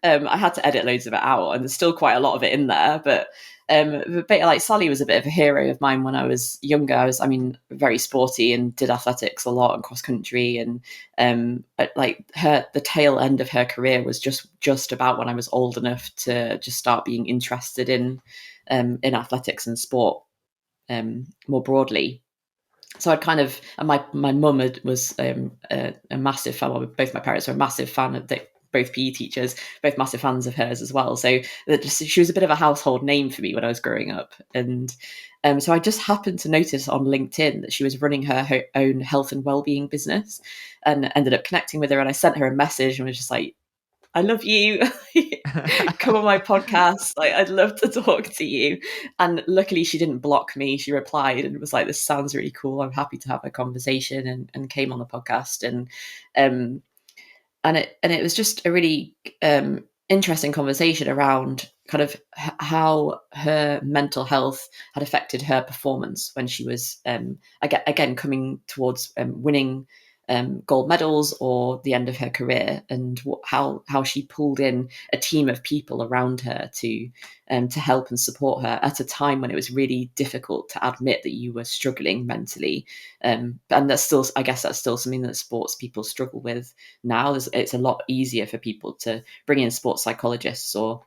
I had to edit loads of it out, and there's still quite a lot of it in there. But like Sally was a bit of a hero of mine when I was younger. Very sporty and did athletics a lot and cross country, and like the tail end of her career was just about when I was old enough to just start being interested in athletics and sport more broadly. So I'd kind of, and my mum was a massive fan. Well, both my parents were a massive fan of both PE teachers, both massive fans of hers as well. So she was a bit of a household name for me when I was growing up. And so I just happened to notice on LinkedIn that she was running her own health and wellbeing business, and ended up connecting with her. And I sent her a message and was just like, I love you. Come on my podcast. Like, I'd love to talk to you. And luckily she didn't block me. She replied and was like, this sounds really cool. I'm happy to have a conversation, and came on the podcast. Um, and it was just a really interesting conversation around kind of how her mental health had affected her performance when she was again coming towards winning gold medals or the end of her career, and how she pulled in a team of people around her to help and support her at a time when it was really difficult to admit that you were struggling mentally. And that's still, I guess, that's still something that sports people struggle with now. It's a lot easier for people to bring in sports psychologists or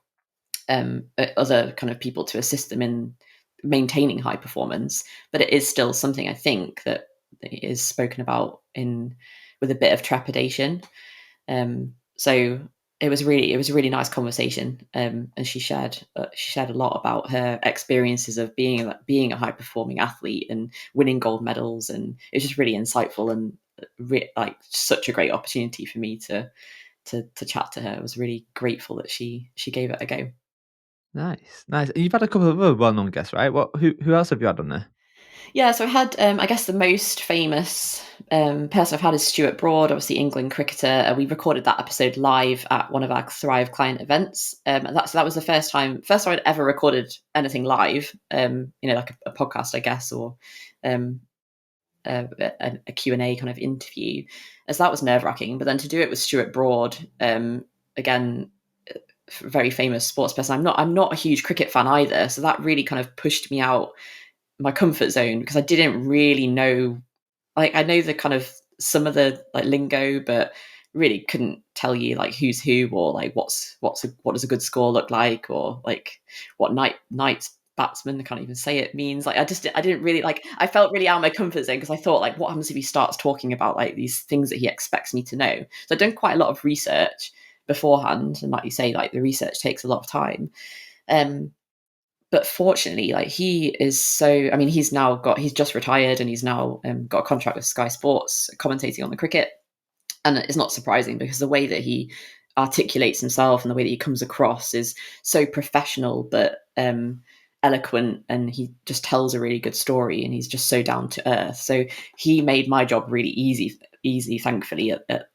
other kind of people to assist them in maintaining high performance, but it is still something, I think, that is spoken about in with a bit of trepidation. So it was a really nice conversation, and she shared a lot about her experiences of being a high performing athlete and winning gold medals, and it was just really insightful and like such a great opportunity for me to chat to her. I was really grateful that she gave it a go. Nice, nice. And you've had a couple of other well-known guests, right? What? Who else have you had on there? Yeah, so I had, I guess, the most famous person I've had is Stuart Broad, obviously England cricketer. We recorded that episode live at one of our Thrive client events. And that was the first time I'd ever recorded anything live. Like a podcast, I guess, or um, a Q&A kind of interview, as that was nerve wracking. But then to do it with Stuart Broad, again, very famous sports person. I'm not a huge cricket fan either, so that really kind of pushed me out my comfort zone, because I didn't really know, like, I know the kind of some of the like lingo, but really couldn't tell you like who's who, or like what does a good score look like, or like what knight's batsman, I can't even say it, means. Like, I didn't really, like, I felt really out of my comfort zone, because I thought, like, what happens if he starts talking about like these things that he expects me to know? So I've done quite a lot of research beforehand, and like you say, like, the research takes a lot of time. um but fortunately, like, he is so, I mean, he's just retired, and he's now got a contract with Sky Sports commentating on the cricket. And it's not surprising, because the way that he articulates himself and the way that he comes across is so professional, but eloquent, and he just tells a really good story, and he's just so down to earth. So he made my job really easy, thankfully, at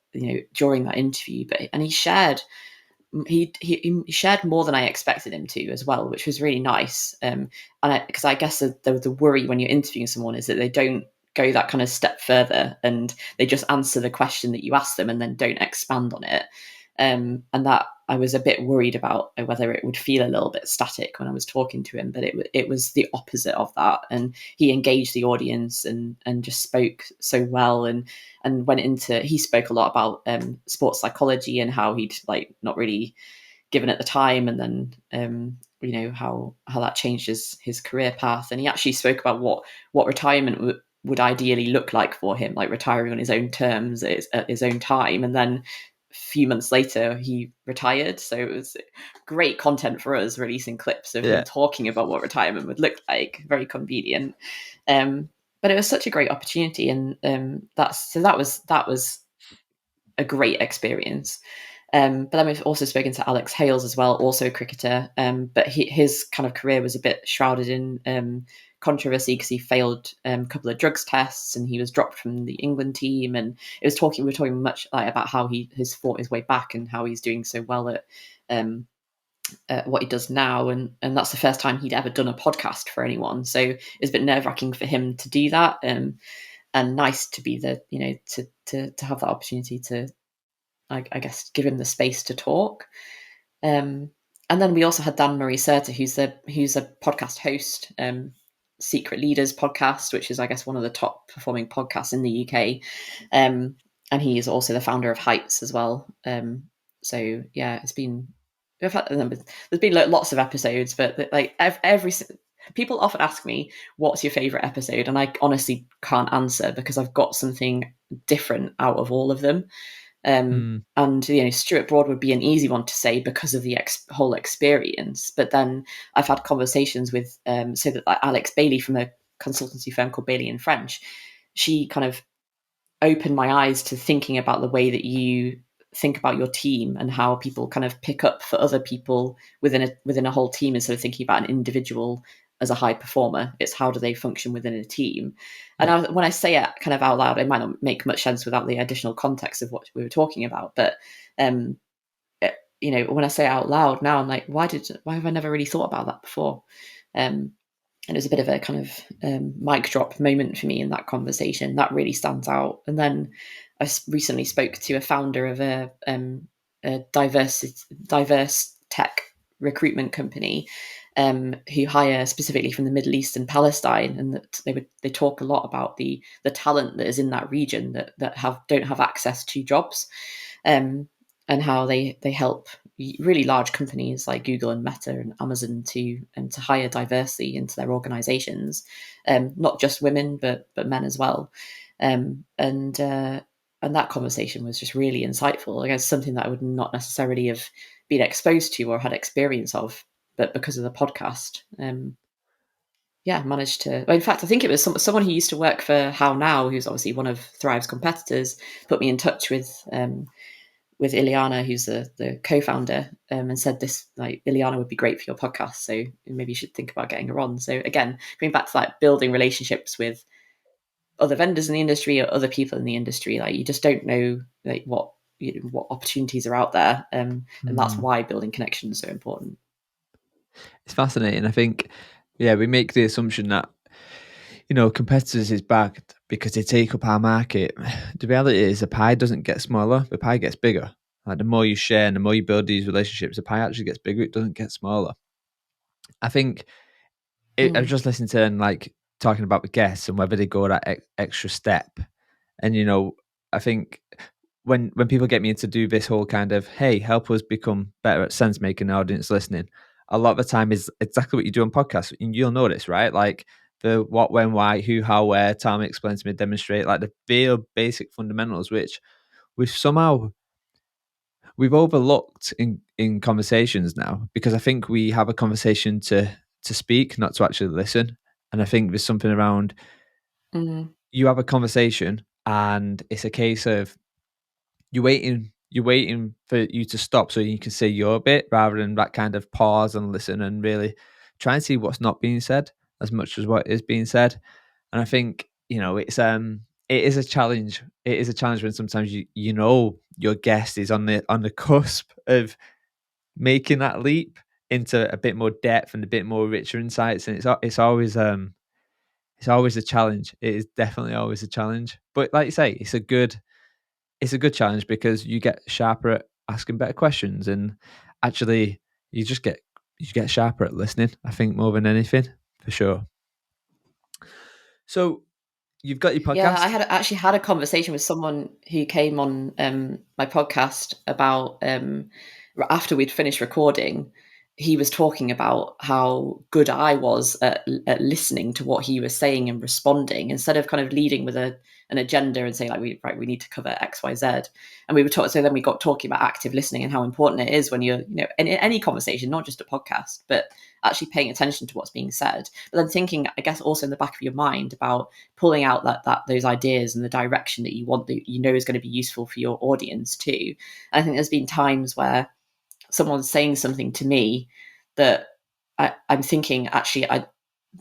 during that interview. And he shared more than I expected him to as well, which was really nice. And because I guess the worry when you're interviewing someone is that they don't go that kind of step further, and they just answer the question that you ask them and then don't expand on it. And that I was a bit worried about whether it would feel a little bit static when I was talking to him, but it was the opposite of that. And he engaged the audience, and just spoke so well, and he spoke a lot about sports psychology, and how he'd like not really given at the time, and then how that changed his career path. And he actually spoke about what retirement would ideally look like for him, like retiring on his own terms at his own time. And then a few months later he retired, so it was great content for us, releasing clips of him Yeah, talking about what retirement would look like. Very convenient. But it was such a great opportunity, and that was a great experience. But then we've also spoken to Alex Hales as well, also a cricketer. But his kind of career was a bit shrouded in controversy, because he failed a couple of drugs tests, and he was dropped from the England team. And we were talking much like about how he has fought his way back, and how he's doing so well at what he does now. And that's the first time he'd ever done a podcast for anyone. So it's a bit nerve wracking for him to do that. And nice to be to have that opportunity to, I guess, give him the space to talk. And then we also had Dan Murray Serta, who's a podcast host, Secret Leaders podcast, which is, I guess, one of the top performing podcasts in the UK. And he is also the founder of Heights as well. So yeah, there's been like lots of episodes, but like every people often ask me, what's your favorite episode? And I honestly can't answer, because I've got something different out of all of them. mm, And Stuart Broad would be an easy one to say, because of the whole experience. But then I've had conversations with like Alex Bailey from a consultancy firm called Bailey and French. She kind of opened my eyes to thinking about the way that you think about your team and how people kind of pick up for other people within a whole team, instead of thinking about an individual as a high performer. It's how do they function within a team. And Yeah. when I say it kind of out loud, it might not make much sense without the additional context of what we were talking about. But um, when I say it out loud now, I'm like, why have I never really thought about that before? And it was a bit of a kind of mic drop moment for me in that conversation. That really stands out. And then I recently spoke to a founder of a diverse tech recruitment company, who hire specifically from the Middle East and Palestine, and that they talk a lot about the talent that is in that region that don't have access to jobs, um, and how they help really large companies like Google and Meta and Amazon to hire diversity into their organizations, not just women but men as well, and that conversation was just really insightful. I guess something that I would not necessarily have been exposed to or had experience of, but because of the podcast, managed to. Well, in fact, I think it was someone who used to work for How Now, who's obviously one of Thrive's competitors, put me in touch with Ileana, who's the co-founder, and said this, like, Ileana would be great for your podcast, so maybe you should think about getting her on. So again, going back to like building relationships with other vendors in the industry or other people in the industry, like you just don't know like what opportunities are out there, and that's Mm. why building connections is so important. It's fascinating. I think, yeah, we make the assumption that, competitors is bad because they take up our market. The reality is the pie doesn't get smaller, the pie gets bigger. Like the more you share and the more you build these relationships, the pie actually gets bigger. It doesn't get smaller. I think I was Mm, just listening to and like talking about the guests and whether they go that extra step. And I think when people get me to do this whole kind of, hey, help us become better at sense making, audience listening, a lot of the time is exactly what you do on podcasts. And you'll notice, right? Like the what, when, why, who, how, where, time, explain to me, demonstrate, like the real basic fundamentals, which we've somehow we've overlooked in conversations now, because I think we have a conversation to speak, not to actually listen. And I think there's something around, mm, you have a conversation and it's a case of you're waiting for you to stop so you can say your bit, rather than that kind of pause and listen and really try and see what's not being said as much as what is being said. And I think, it is a challenge. It is a challenge when sometimes your guest is on the cusp of making that leap into a bit more depth and a bit more richer insights. And it's always a challenge. It is definitely always a challenge. But like you say, it's a good challenge because you get sharper at asking better questions, and actually you get sharper at listening, I think, more than anything, for sure. So you've got your Yeah, I podcast. had actually had a conversation with someone who came on my podcast about after we'd finished recording. He was talking about how good I was at listening to what he was saying and responding, instead of kind of leading with an agenda and saying like, we need to cover X, Y, Z. And we were talking. So then we got talking about active listening and how important it is when you're, in any conversation, not just a podcast, but actually paying attention to what's being said. But then thinking, I guess, also in the back of your mind about pulling out that those ideas and the direction that you want, that is going to be useful for your audience too. And I think there's been times where someone's saying something to me that I'm thinking, actually, I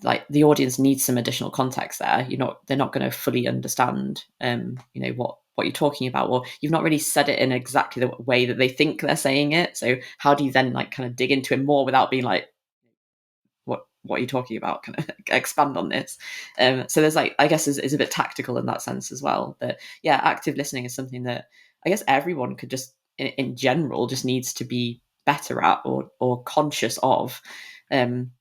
like the audience needs some additional context there. They're not going to fully understand, what you're talking about, or you've not really said it in exactly the way that they think they're saying it. So how do you then like kind of dig into it more without being like, what are you talking about? Kind of expand on this. So there's like, I guess is a bit tactical in that sense as well. But yeah, active listening is something that I guess everyone could just, in general, just needs to be better at or conscious of. Um,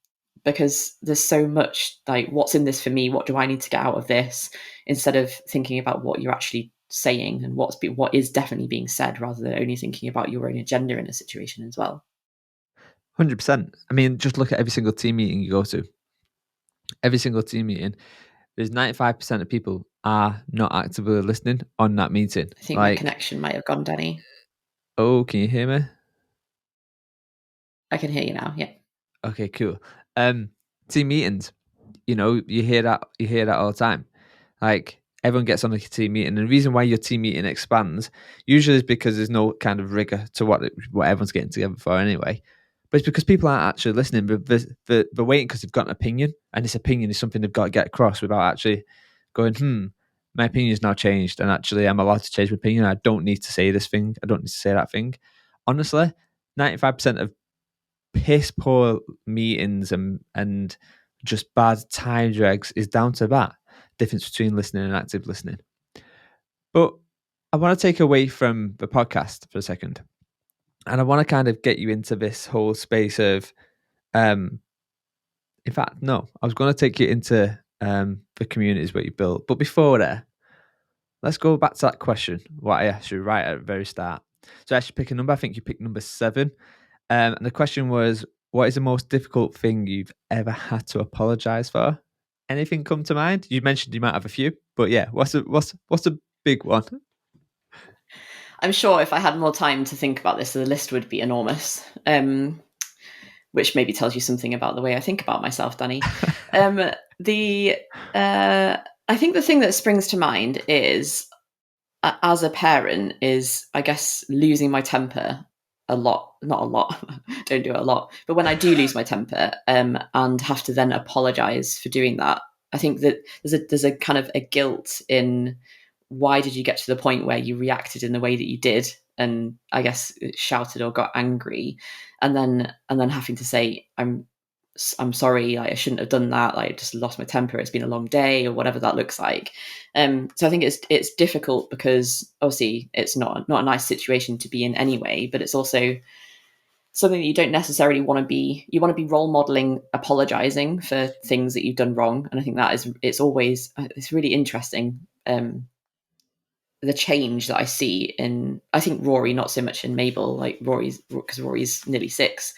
because there's so much like, what's in this for me? What do I need to get out of this? Instead of thinking about what you're actually saying and what is definitely being said, rather than only thinking about your own agenda in a situation as well. 100%. I mean, just look at every single team meeting you go to. Every single team meeting, there's 95% of people are not actively listening on that meeting. I think my Like, connection might have gone, Danny. oh, can you hear me? I can hear you now. Yeah. Okay, cool. Um, Team meetings, you hear that all the time. Like everyone gets on a team meeting, and the reason why your team meeting expands usually is because there's no kind of rigor to what everyone's getting together for anyway. But it's because people aren't actually listening, but they're waiting because they've got an opinion, and this opinion is something they've got to get across without actually going, my opinion has now changed, and actually I'm allowed to change my opinion. I don't need to say this thing. I don't need to say that thing. Honestly, 95% of piss poor meetings and just bad time drags is down to that difference between listening and active listening. But I want to take away from the podcast for a second, and I want to kind of get you into this whole space of, in fact, no, I was going to take you into the communities where you built. But before there, let's go back to that question, what I asked you right at the very start. So I asked you pick a number. I think you picked number 7. And the question was, what is the most difficult thing you've ever had to apologize for? Anything come to mind? You mentioned you might have a few, but yeah, what's a big one? I'm sure if I had more time to think about this, the list would be enormous. Which maybe tells you something about the way I think about myself, Danny. The I think the thing that springs to mind is, as a parent, is I guess losing my temper a lot. Not a lot, don't do it a lot, but when I do lose my temper and have to then apologize for doing that, I think that there's a kind of a guilt in, why did you get to the point where you reacted in the way that you did, and I guess shouted or got angry, and then having to say, I'm sorry, like, I shouldn't have done that, like, I just lost my temper, it's been a long day, or whatever that looks like. So I think it's difficult because obviously it's not a nice situation to be in anyway, but it's also something that you don't necessarily want to be. You want to be role modeling apologizing for things that you've done wrong, and I think that it's really interesting, the change that I see in, I think Rory, not so much in Mabel, like because Rory's nearly 6,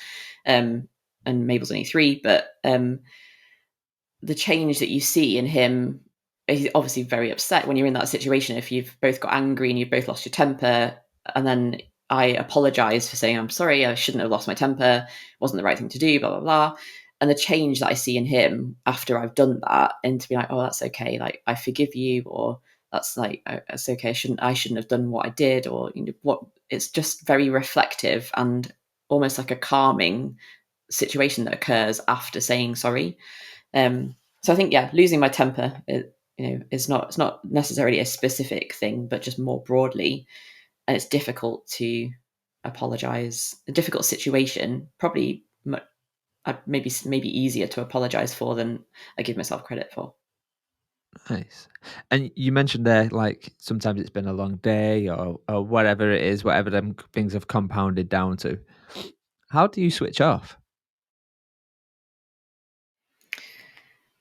and Mabel's only 3, but the change that you see in him, he's obviously very upset when you're in that situation. If you've both got angry and you've both lost your temper, and then I apologize for saying, I'm sorry, I shouldn't have lost my temper, it wasn't the right thing to do, blah, blah, blah. And the change that I see in him after I've done that, and to be like, oh, that's okay, like, I forgive you, or that's like, it's okay, I shouldn't have done what I did, or what, it's just very reflective and almost like a calming situation that occurs after saying sorry. So I think, yeah, losing my temper, it's not necessarily a specific thing, but just more broadly, and it's difficult to apologize. A difficult situation, probably maybe easier to apologize for than I give myself credit for. Nice. And you mentioned there, like, sometimes it's been a long day or whatever it is, whatever them things have compounded down to. How do you switch off?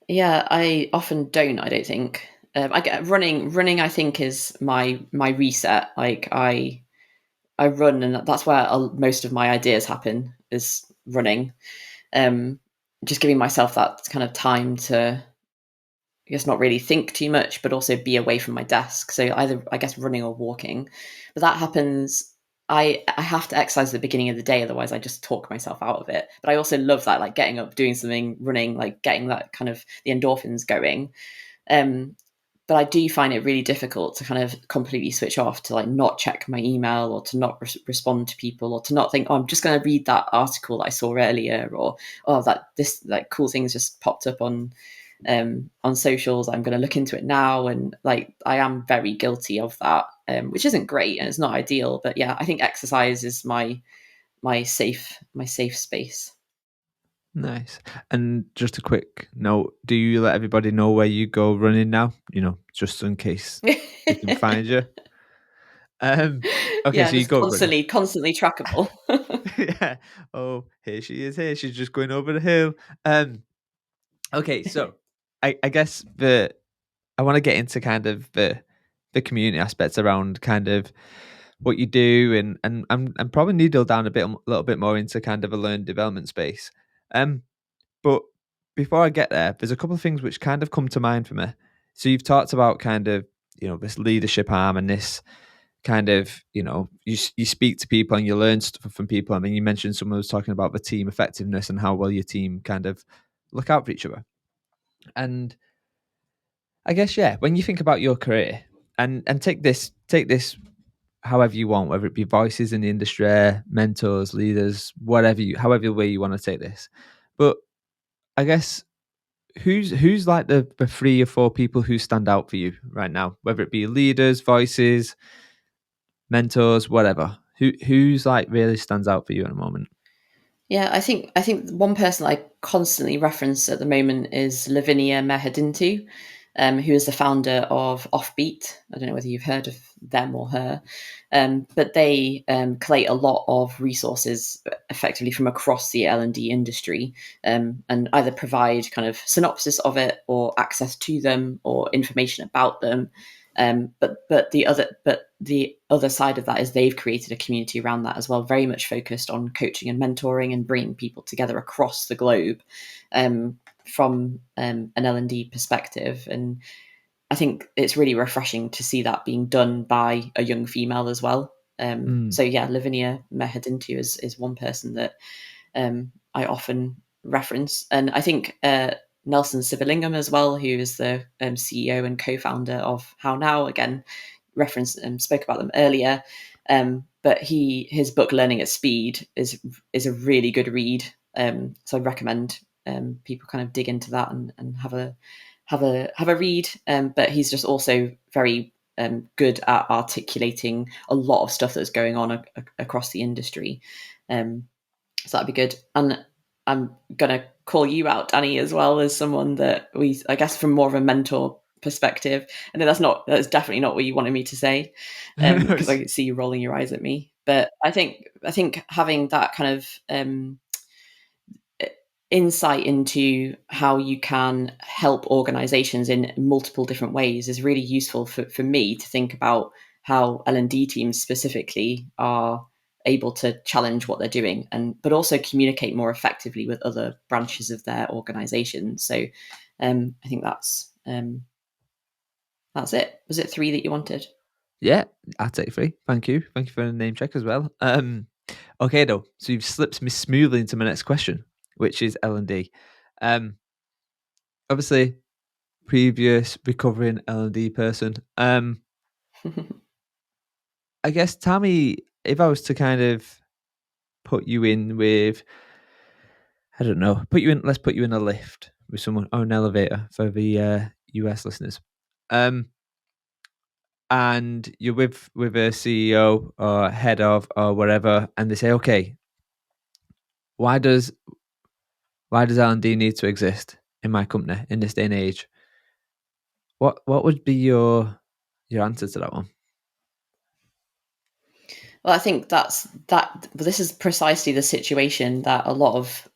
Yeah, I often don't. I don't think. I get running. Running, I think, is my reset. Like, I run, and that's where most of my ideas happen, is running. Um, just giving myself that kind of time to, I guess, not really think too much, but also be away from my desk. So either, I guess, running or walking. But that happens. I have to exercise at the beginning of the day, otherwise I just talk myself out of it. But I also love that, like, getting up, doing something, running, like getting that kind of the endorphins going. Um, but I do find it really difficult to kind of completely switch off, to like not check my email, or to not respond to people, or to not think, oh, I'm just going to read that article that I saw earlier, or, oh, that this like cool thing's just popped up on socials, I'm going to look into it now. And like, I am very guilty of that, which isn't great and it's not ideal. But yeah, I think exercise is my safe space. Nice. And just a quick note, do you let everybody know where you go running now? Just in case they can find you. Okay, Yeah, so you just go running. constantly trackable. Yeah. Oh, here she is. Here she's just going over the hill. Okay, so I guess I want to get into kind of the community aspects around kind of what you do, and probably needle down a little bit more into kind of a learned development space. But before I get there, there's a couple of things which kind of come to mind for me. So you've talked about kind of, this leadership arm, and this kind of, you speak to people and you learn stuff from people. I mean, you mentioned someone was talking about the team effectiveness and how well your team kind of look out for each other. And I guess yeah. When you think about your career, and take this however you want, whether it be voices in the industry, mentors, leaders, whatever you, however way you want to take this. But I guess who's like the 3 or 4 people who stand out for you right now, whether it be leaders, voices, mentors, whatever. Who's like really stands out for you at the moment? Yeah, I think one person I constantly reference at the moment is Lavinia Mehedintu, who is the founder of Offbeat. I don't know whether you've heard of them or her, but they collate a lot of resources effectively from across the L&D industry, and either provide kind of synopsis of it or access to them or information about them. But the other side of that is they've created a community around that as well, very much focused on coaching and mentoring and bringing people together across the globe, from an L&D perspective. And I think it's really refreshing to see that being done by a young female as well. Mm. So yeah, Lavinia Mehedintu is one person that I often reference. And I think Nelson Sivalingam as well, who is the CEO and co-founder of How Now, again, referenced and spoke about them earlier. But his book Learning at Speed is a really good read. So I'd recommend people kind of dig into that and have a read. But he's just also very good at articulating a lot of stuff that's going on across the industry. So that'd be good. And I'm gonna call you out, Danny, as well, as someone that I guess, from more of a mentor perspective. I know that's definitely not what you wanted me to say, because I see you rolling your eyes at me. But I think having that kind of insight into how you can help organizations in multiple different ways is really useful for me to think about how L&D teams specifically are able to challenge what they're doing, and but also communicate more effectively with other branches of their organization. So I think that's it. Was it 3 that you wanted? Yeah, I'll take 3. Thank you. Thank you for the name check as well. Okay, though. So you've slipped me smoothly into my next question, which is L&D. Obviously, previous recovering L&D person. I guess tell me, if I was to kind of put you in with, I don't know, let's put you in a lift with someone, or an elevator for the US listeners. And you're with a CEO or head of or whatever, and they say, okay, why does L&D need to exist in my company in this day and age? What would be your answer to that one? Well, I think this is precisely the situation that a lot of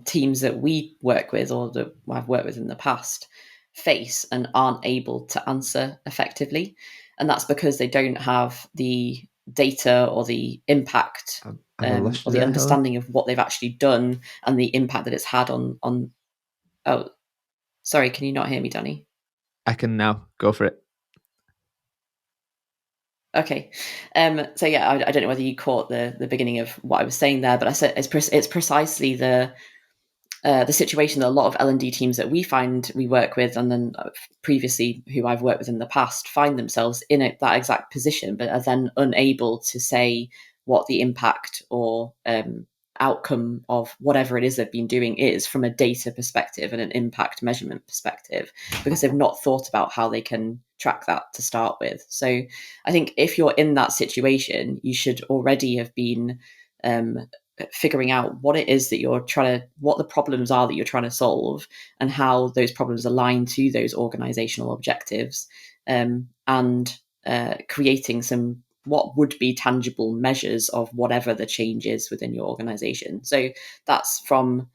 teams that we work with, or that I've worked with in the past, face and aren't able to answer effectively. And that's because they don't have the data or the impact, Have I lost or you the there, Helen? understanding of what they've actually done and the impact that it's had on. Oh, sorry, can you not hear me, Danny? I can now go for it. Okay. So yeah, I don't know whether you caught the beginning of what I was saying there, but I said it's precisely the situation that a lot of L&D teams that we work with, and then previously who I've worked with in the past, find themselves in that exact position, but are then unable to say what the impact or outcome of whatever it is they've been doing is from a data perspective and an impact measurement perspective, because they've not thought about how they can track that to start with. So I think if you're in that situation, you should already have been figuring out what it is that what the problems are that you're trying to solve, and how those problems align to those organizational objectives, and creating some what would be tangible measures of whatever the change is within your organization. So that's from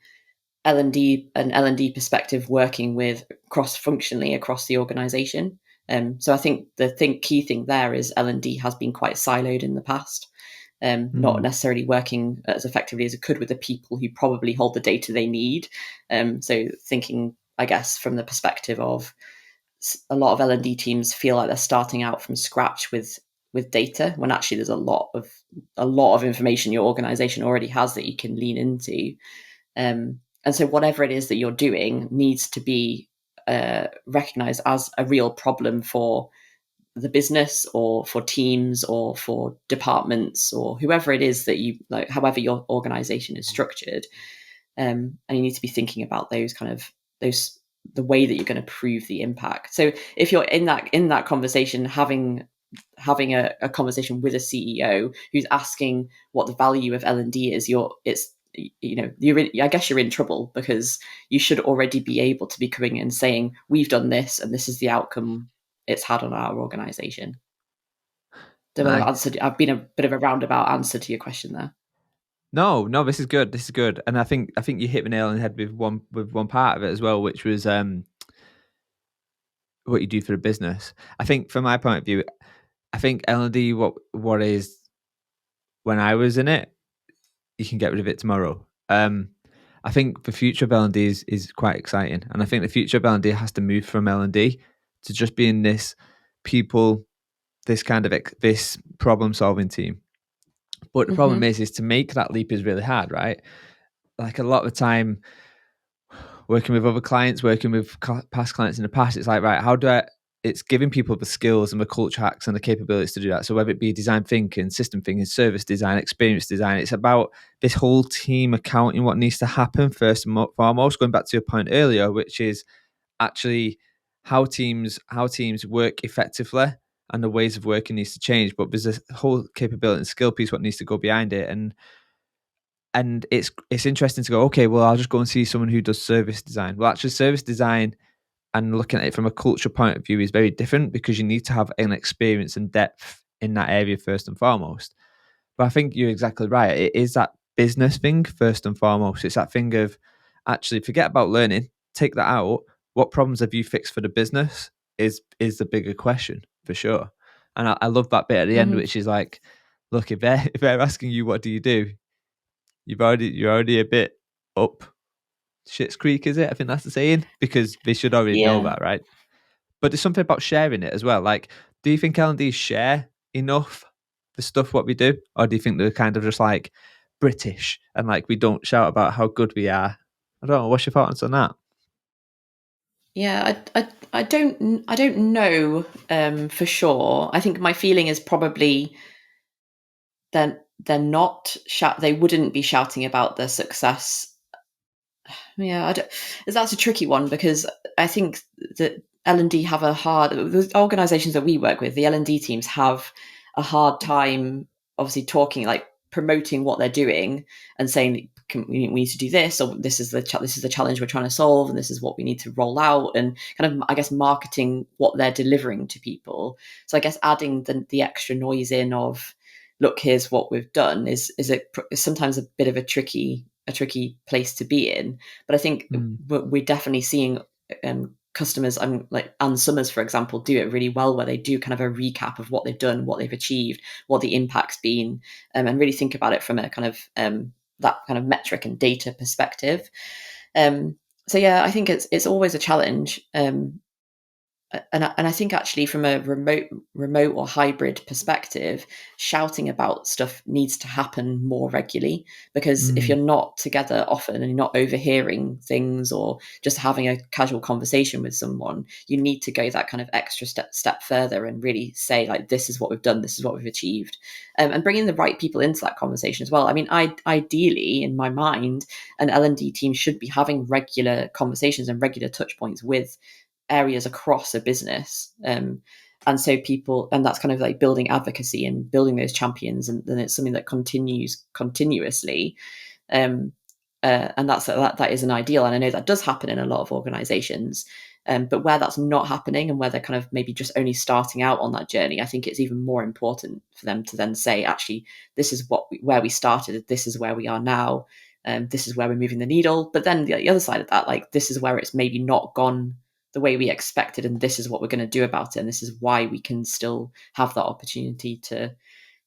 L&D perspective, working with cross functionally across the organization. So I think key thing there is L&D has been quite siloed in the past, not Mm. necessarily working as effectively as it could with the people who probably hold the data they need. So thinking, I guess, from the perspective of a lot of L&D teams feel like they're starting out from scratch with data, when actually there's a lot of information your organization already has that you can lean into. And so whatever it is that you're doing needs to be recognized as a real problem for the business or for teams or for departments or whoever it is that you like, however your organization is structured. And you need to be thinking about those the way that you're going to prove the impact. So if you're in that conversation, having a conversation with a CEO who's asking what the value of L&D is, I guess you're in trouble, because you should already be able to be coming in and saying, we've done this and this is the outcome it's had on our organization. So Nice. I've been a bit of a roundabout answer to your question there. No, no, this is good. This is good, and I think you hit the nail on the head with one part of it as well, which was what you do for a business. I think from my point of view, I think L&D, what is, when I was in it, you can get rid of it tomorrow. I think the future of L&D is quite exciting, and I think the future of L&D has to move from L&D to just being this people, this kind of this problem solving team. But the problem Mm-hmm. is to make that leap is really hard, right? Like a lot of the time, working with other clients, working with past clients in the past, it's like, right, how do I? It's giving people the skills and the culture hacks and the capabilities to do that. So whether it be design thinking, system thinking, service design, experience design, it's about this whole team accounting what needs to happen first and foremost. Going back to your point earlier, which is actually how teams work effectively, and the ways of working needs to change. But there's a whole capability and skill piece what needs to go behind it, and it's interesting to go, okay, well, I'll just go and see someone who does service design. Well, actually, service design and looking at it from a culture point of view is very different, because you need to have an experience and depth in that area first and foremost. But I think you're exactly right. It is that business thing first and foremost. It's that thing of, actually, forget about learning, take that out. What problems have you fixed for the business is the bigger question for sure. And I love that bit at the end, Mm-hmm. which is like, look, if they're asking you what do, you're already a bit up shit's creek, is it? I think that's the saying, because they should already know Yeah. that, right? But there's something about sharing it as well. Like, do you think L&D share enough the stuff what we do, or do you think they're kind of just like British and like we don't shout about how good we are? I don't know. What's your thoughts on that? Yeah, I don't know for sure. I think my feeling is probably they're not they wouldn't be shouting about their success. Yeah, that's a tricky one, because I think that L&D have a hard, the organizations that we work with, the L&D teams have a hard time obviously talking, like promoting what they're doing and saying, we need to do this, or this is the challenge we're trying to solve, and this is what we need to roll out, and kind of, I guess, marketing what they're delivering to people. So I guess adding the extra noise in of, look, here's what we've done, is sometimes a bit of a tricky place to be in. But I think Mm, we're definitely seeing customers, like Ann Summers, for example, do it really well, where they do kind of a recap of what they've done, what they've achieved, what the impact's been, and really think about it from a kind of that kind of metric and data perspective. Um, so yeah, I think it's always a challenge. And I think actually from a remote or hybrid perspective, shouting about stuff needs to happen more regularly, because if mm, you're not together often and you're not overhearing things or just having a casual conversation with someone, you need to go that kind of extra step further and really say, like, this is what we've done, this is what we've achieved, and bringing the right people into that conversation as well. I mean, ideally, in my mind, an L&D team should be having regular conversations and regular touch points with areas across a business. And so people, and that's kind of like building advocacy and building those champions, and then it's something that continues continuously. um, and that is an ideal, and I know that does happen in a lot of organizations. But where that's not happening, and where they're kind of maybe just only starting out on that journey, I think it's even more important for them to then say, actually, this is where we started, this is where we are now, this is where we're moving the needle. But then the other side of that, like, this is where it's maybe not gone the way we expected, and this is what we're going to do about it, and this is why we can still have that opportunity to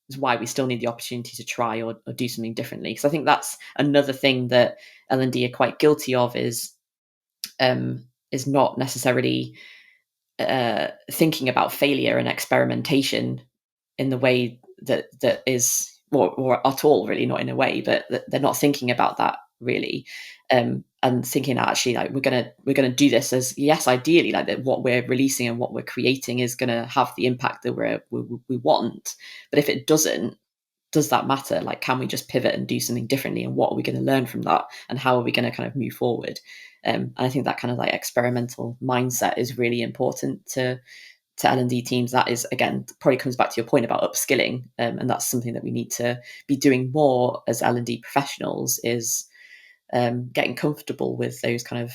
is why we still need the opportunity to try or do something differently. Because I think that's another thing that L&D are quite guilty of, is not necessarily thinking about failure and experimentation in the way that is, or at all, really, not in a way, but they're not thinking about that really. And and thinking actually like we're gonna do this as, yes, ideally like that what we're releasing and what we're creating is going to have the impact that we want, but if it doesn't, does that matter? Like, can we just pivot and do something differently? And what are we going to learn from that? And how are we going to kind of move forward? And I think that kind of like experimental mindset is really important to L&D teams. That is, again, probably comes back to your point about upskilling, and that's something that we need to be doing more as L&D professionals, is getting comfortable with those kind of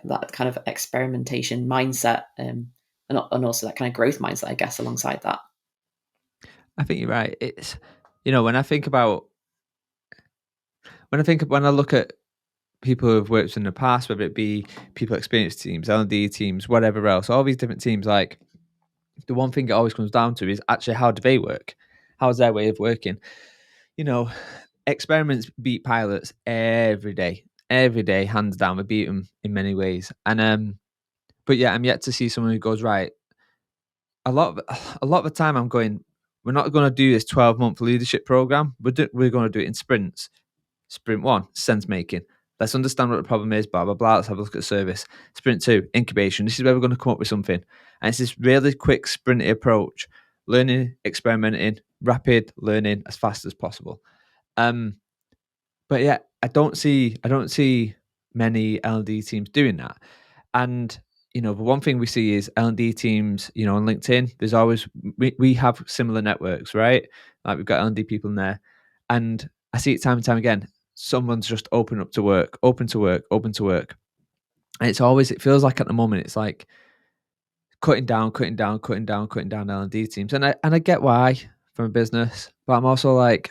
that kind of experimentation mindset, and also that kind of growth mindset, I guess, alongside that. I think you're right. It's, when I think about when I look at people who have worked in the past, whether it be people experience teams, L&D teams, whatever else, all these different teams, like the one thing it always comes down to is actually how do they work? How's their way of working? You know, experiments beat pilots every day, hands down. We beat them in many ways, and but yeah, I'm yet to see someone who goes right. A lot of the time, I'm going. We're not going to do this 12-month leadership program. We're going to do it in sprints. Sprint 1, sense making. Let's understand what the problem is, blah, blah, blah. Let's have a look at service. Sprint 2, incubation. This is where we're going to come up with something. And it's this really quick, sprinty approach. Learning, experimenting, rapid learning as fast as possible. But yeah, I don't see many L&D teams doing that. And the one thing we see is L&D teams, on LinkedIn, there's always we have similar networks, right? Like we've got L&D people in there. And I see it time and time again. Someone's just open to work. And it feels like at the moment it's like cutting down L&D teams. And I get why from a business, but I'm also like,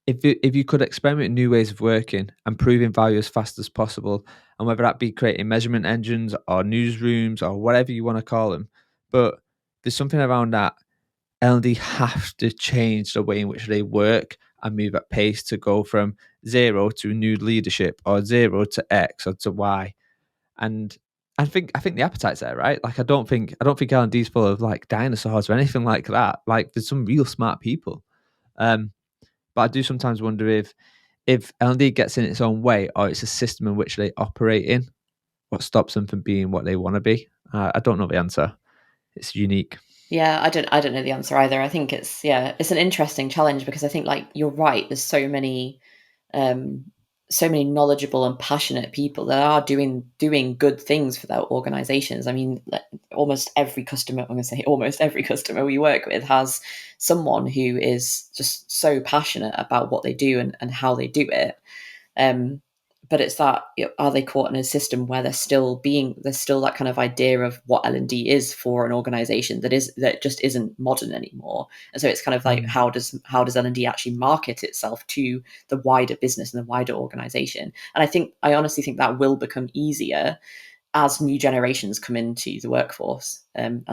if you could experiment new ways of working and proving value as fast as possible, and whether that be creating measurement engines or newsrooms or whatever you want to call them, but there's something around that L&D have to change the way in which they work and move at pace to go from 0 to new leadership, or 0 to X or to Y. And I think the appetite's there, right? Like I don't think L&D is full of like dinosaurs or anything like that. Like there's some real smart people. Um, but I do sometimes wonder if L&D gets in its own way, or it's a system in which they operate in, what stops them from being what they want to be. I don't know the answer. It's unique. Yeah, I don't know the answer either. I think it's an interesting challenge, because I think, like, you're right, there's um so many knowledgeable and passionate people that are doing good things for their organizations. I mean, like, almost every customer, I'm going to say almost every customer we work with has someone who is just so passionate about what they do and how they do it. Um, but it's that, are they caught in a system where there's still that kind of idea of what L&D is for an organization that just isn't modern anymore. And so it's kind of like, Mm. how does L&D actually market itself to the wider business and the wider organization? And I honestly think that will become easier as new generations come into the workforce, and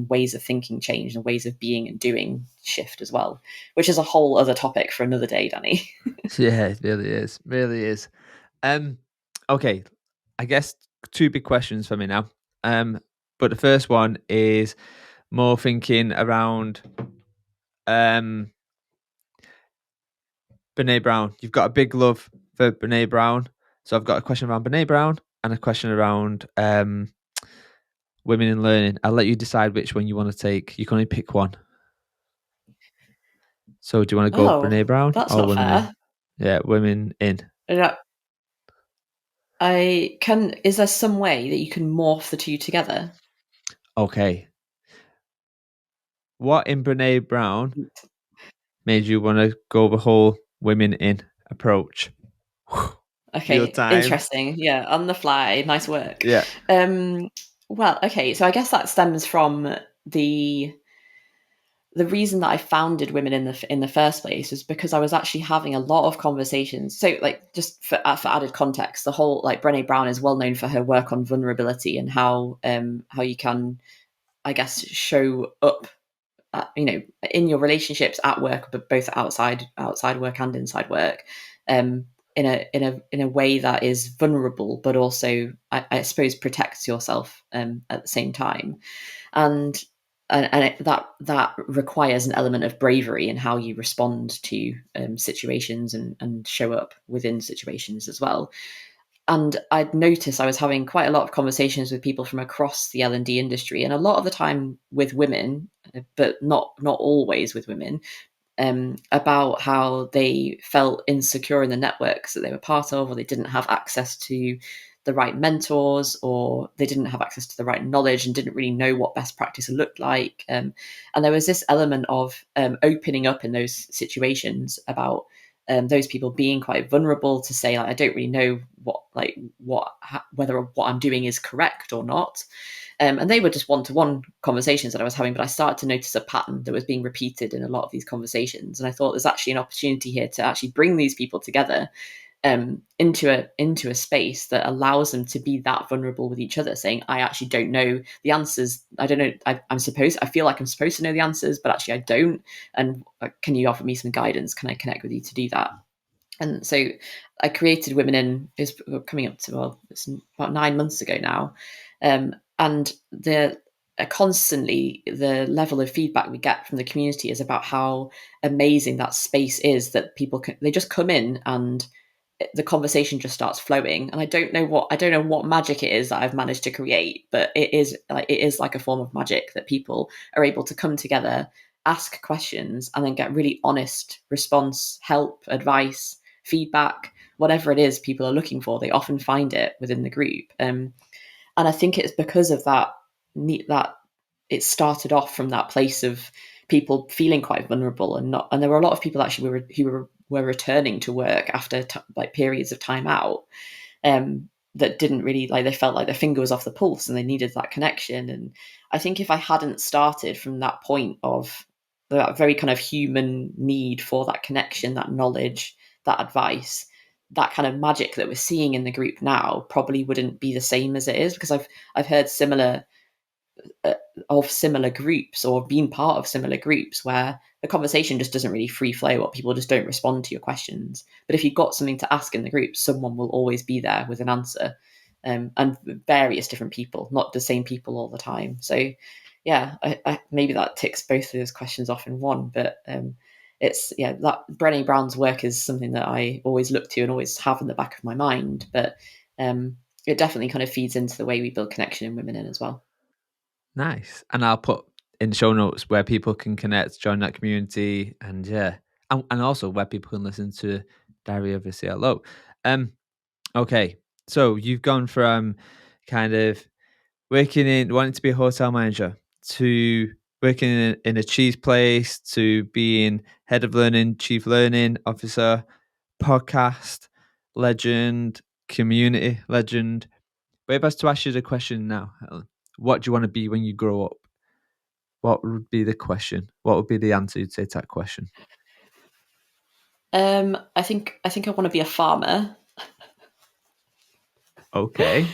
ways of thinking change, and ways of being and doing shift as well, which is a whole other topic for another day, Danny. Yeah, it really is. Really is. Um, okay, I guess two big questions for me now. Um, but the first one is more thinking around um Brené Brown. You've got a big love for Brené Brown. So I've got a question around Brené Brown and a question around women in learning. I'll let you decide which one you want to take. You can only pick one. So do you want to go Oh, Brené Brown that's or not women in? fair. Yeah, women in. Is there some way that you can morph the two together? Okay. What in Brené Brown made you want to go the whole women in approach? Real Okay, time. interesting. Yeah, on the fly. Nice work. Yeah. Um, well, okay, so I guess that stems from the the reason that I founded Women in the first place was because I was actually having a lot of conversations. So, like, just for added context, the whole, like, Brené Brown is well known for her work on vulnerability and how you can, I guess, show up, in your relationships at work, but both outside work and inside work, um, in a way that is vulnerable, but also, I suppose, protects yourself at the same time. And that requires an element of bravery in how you respond to situations and show up within situations as well. And I'd noticed I was having quite a lot of conversations with people from across the L&D industry, and a lot of the time with women, but not always with women, about how they felt insecure in the networks that they were part of, or they didn't have access to the right mentors, or they didn't have access to the right knowledge and didn't really know what best practice looked like. And there was this element of opening up in those situations about those people being quite vulnerable to say, like, I don't really know whether what I'm doing is correct or not. And they were just one-to-one conversations that I was having, but I started to notice a pattern that was being repeated in a lot of these conversations. And I thought there's actually an opportunity here to actually bring these people together into a space that allows them to be that vulnerable with each other, saying, I actually don't know the answers. I don't know. I feel like I'm supposed to know the answers, but actually I don't. And can you offer me some guidance? Can I connect with you to do that? And so I created Women In, is coming up to, well, it's about 9 months ago now. And the constantly the level of feedback we get from the community is about how amazing that space is, that they just come in and the conversation just starts flowing. And I don't know what magic it is that I've managed to create, but it is like a form of magic that people are able to come together, ask questions, and then get really honest response, help, advice, feedback, whatever it is people are looking for. They often find it within the group. And I think it's because of that it started off from that place of people feeling quite vulnerable, and there were a lot of people actually who were returning to work after like periods of time out, that didn't really, like, they felt like their finger was off the pulse and they needed that connection. And I think if I hadn't started from that point of that very kind of human need for that connection, that knowledge, that advice, that kind of magic that we're seeing in the group now probably wouldn't be the same as it is, because I've heard uh, similar groups, or been part of similar groups, where the conversation just doesn't really free flow, or people just don't respond to your questions. But if you've got something to ask in the group, someone will always be there with an answer, and various different people, not the same people all the time. So yeah, maybe that ticks both of those questions off in one. But it's, yeah, that Brené Brown's work is something that I always look to and always have in the back of my mind. But it definitely kind of feeds into the way we build connection in Women In as well. Nice. And I'll put in the show notes where people can connect, join that community, and yeah, and also where people can listen to Diary of a CLO. Um, okay, so you've gone from kind of wanting to be a hotel manager, to working in a cheese place, to being head of learning, chief learning officer, podcast legend, community legend. But if I was to ask you the question now, Helen, what do you want to be when you grow up? What would be the question? What would be the answer you'd say to that question? I think I want to be a farmer. Okay.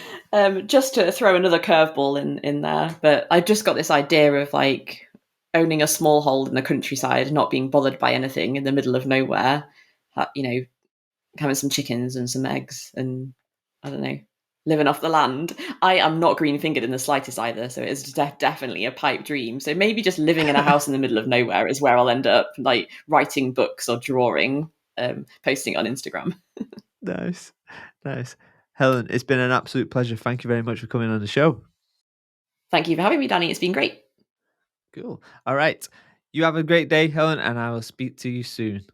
Just to throw another curveball in there, but I just got this idea of, like, owning a small hold in the countryside, not being bothered by anything, in the middle of nowhere. You know, having some chickens and some eggs, and I don't know, living off the land. I am not green fingered in the slightest either, so it's definitely a pipe dream. So maybe just living in a house in the middle of nowhere is where I'll end up, like writing books or drawing, posting on Instagram. Nice. Nice. Helen, it's been an absolute pleasure. Thank you very much for coming on the show. Thank you for having me, Danny. It's been great. Cool. All right. You have a great day, Helen, and I will speak to you soon.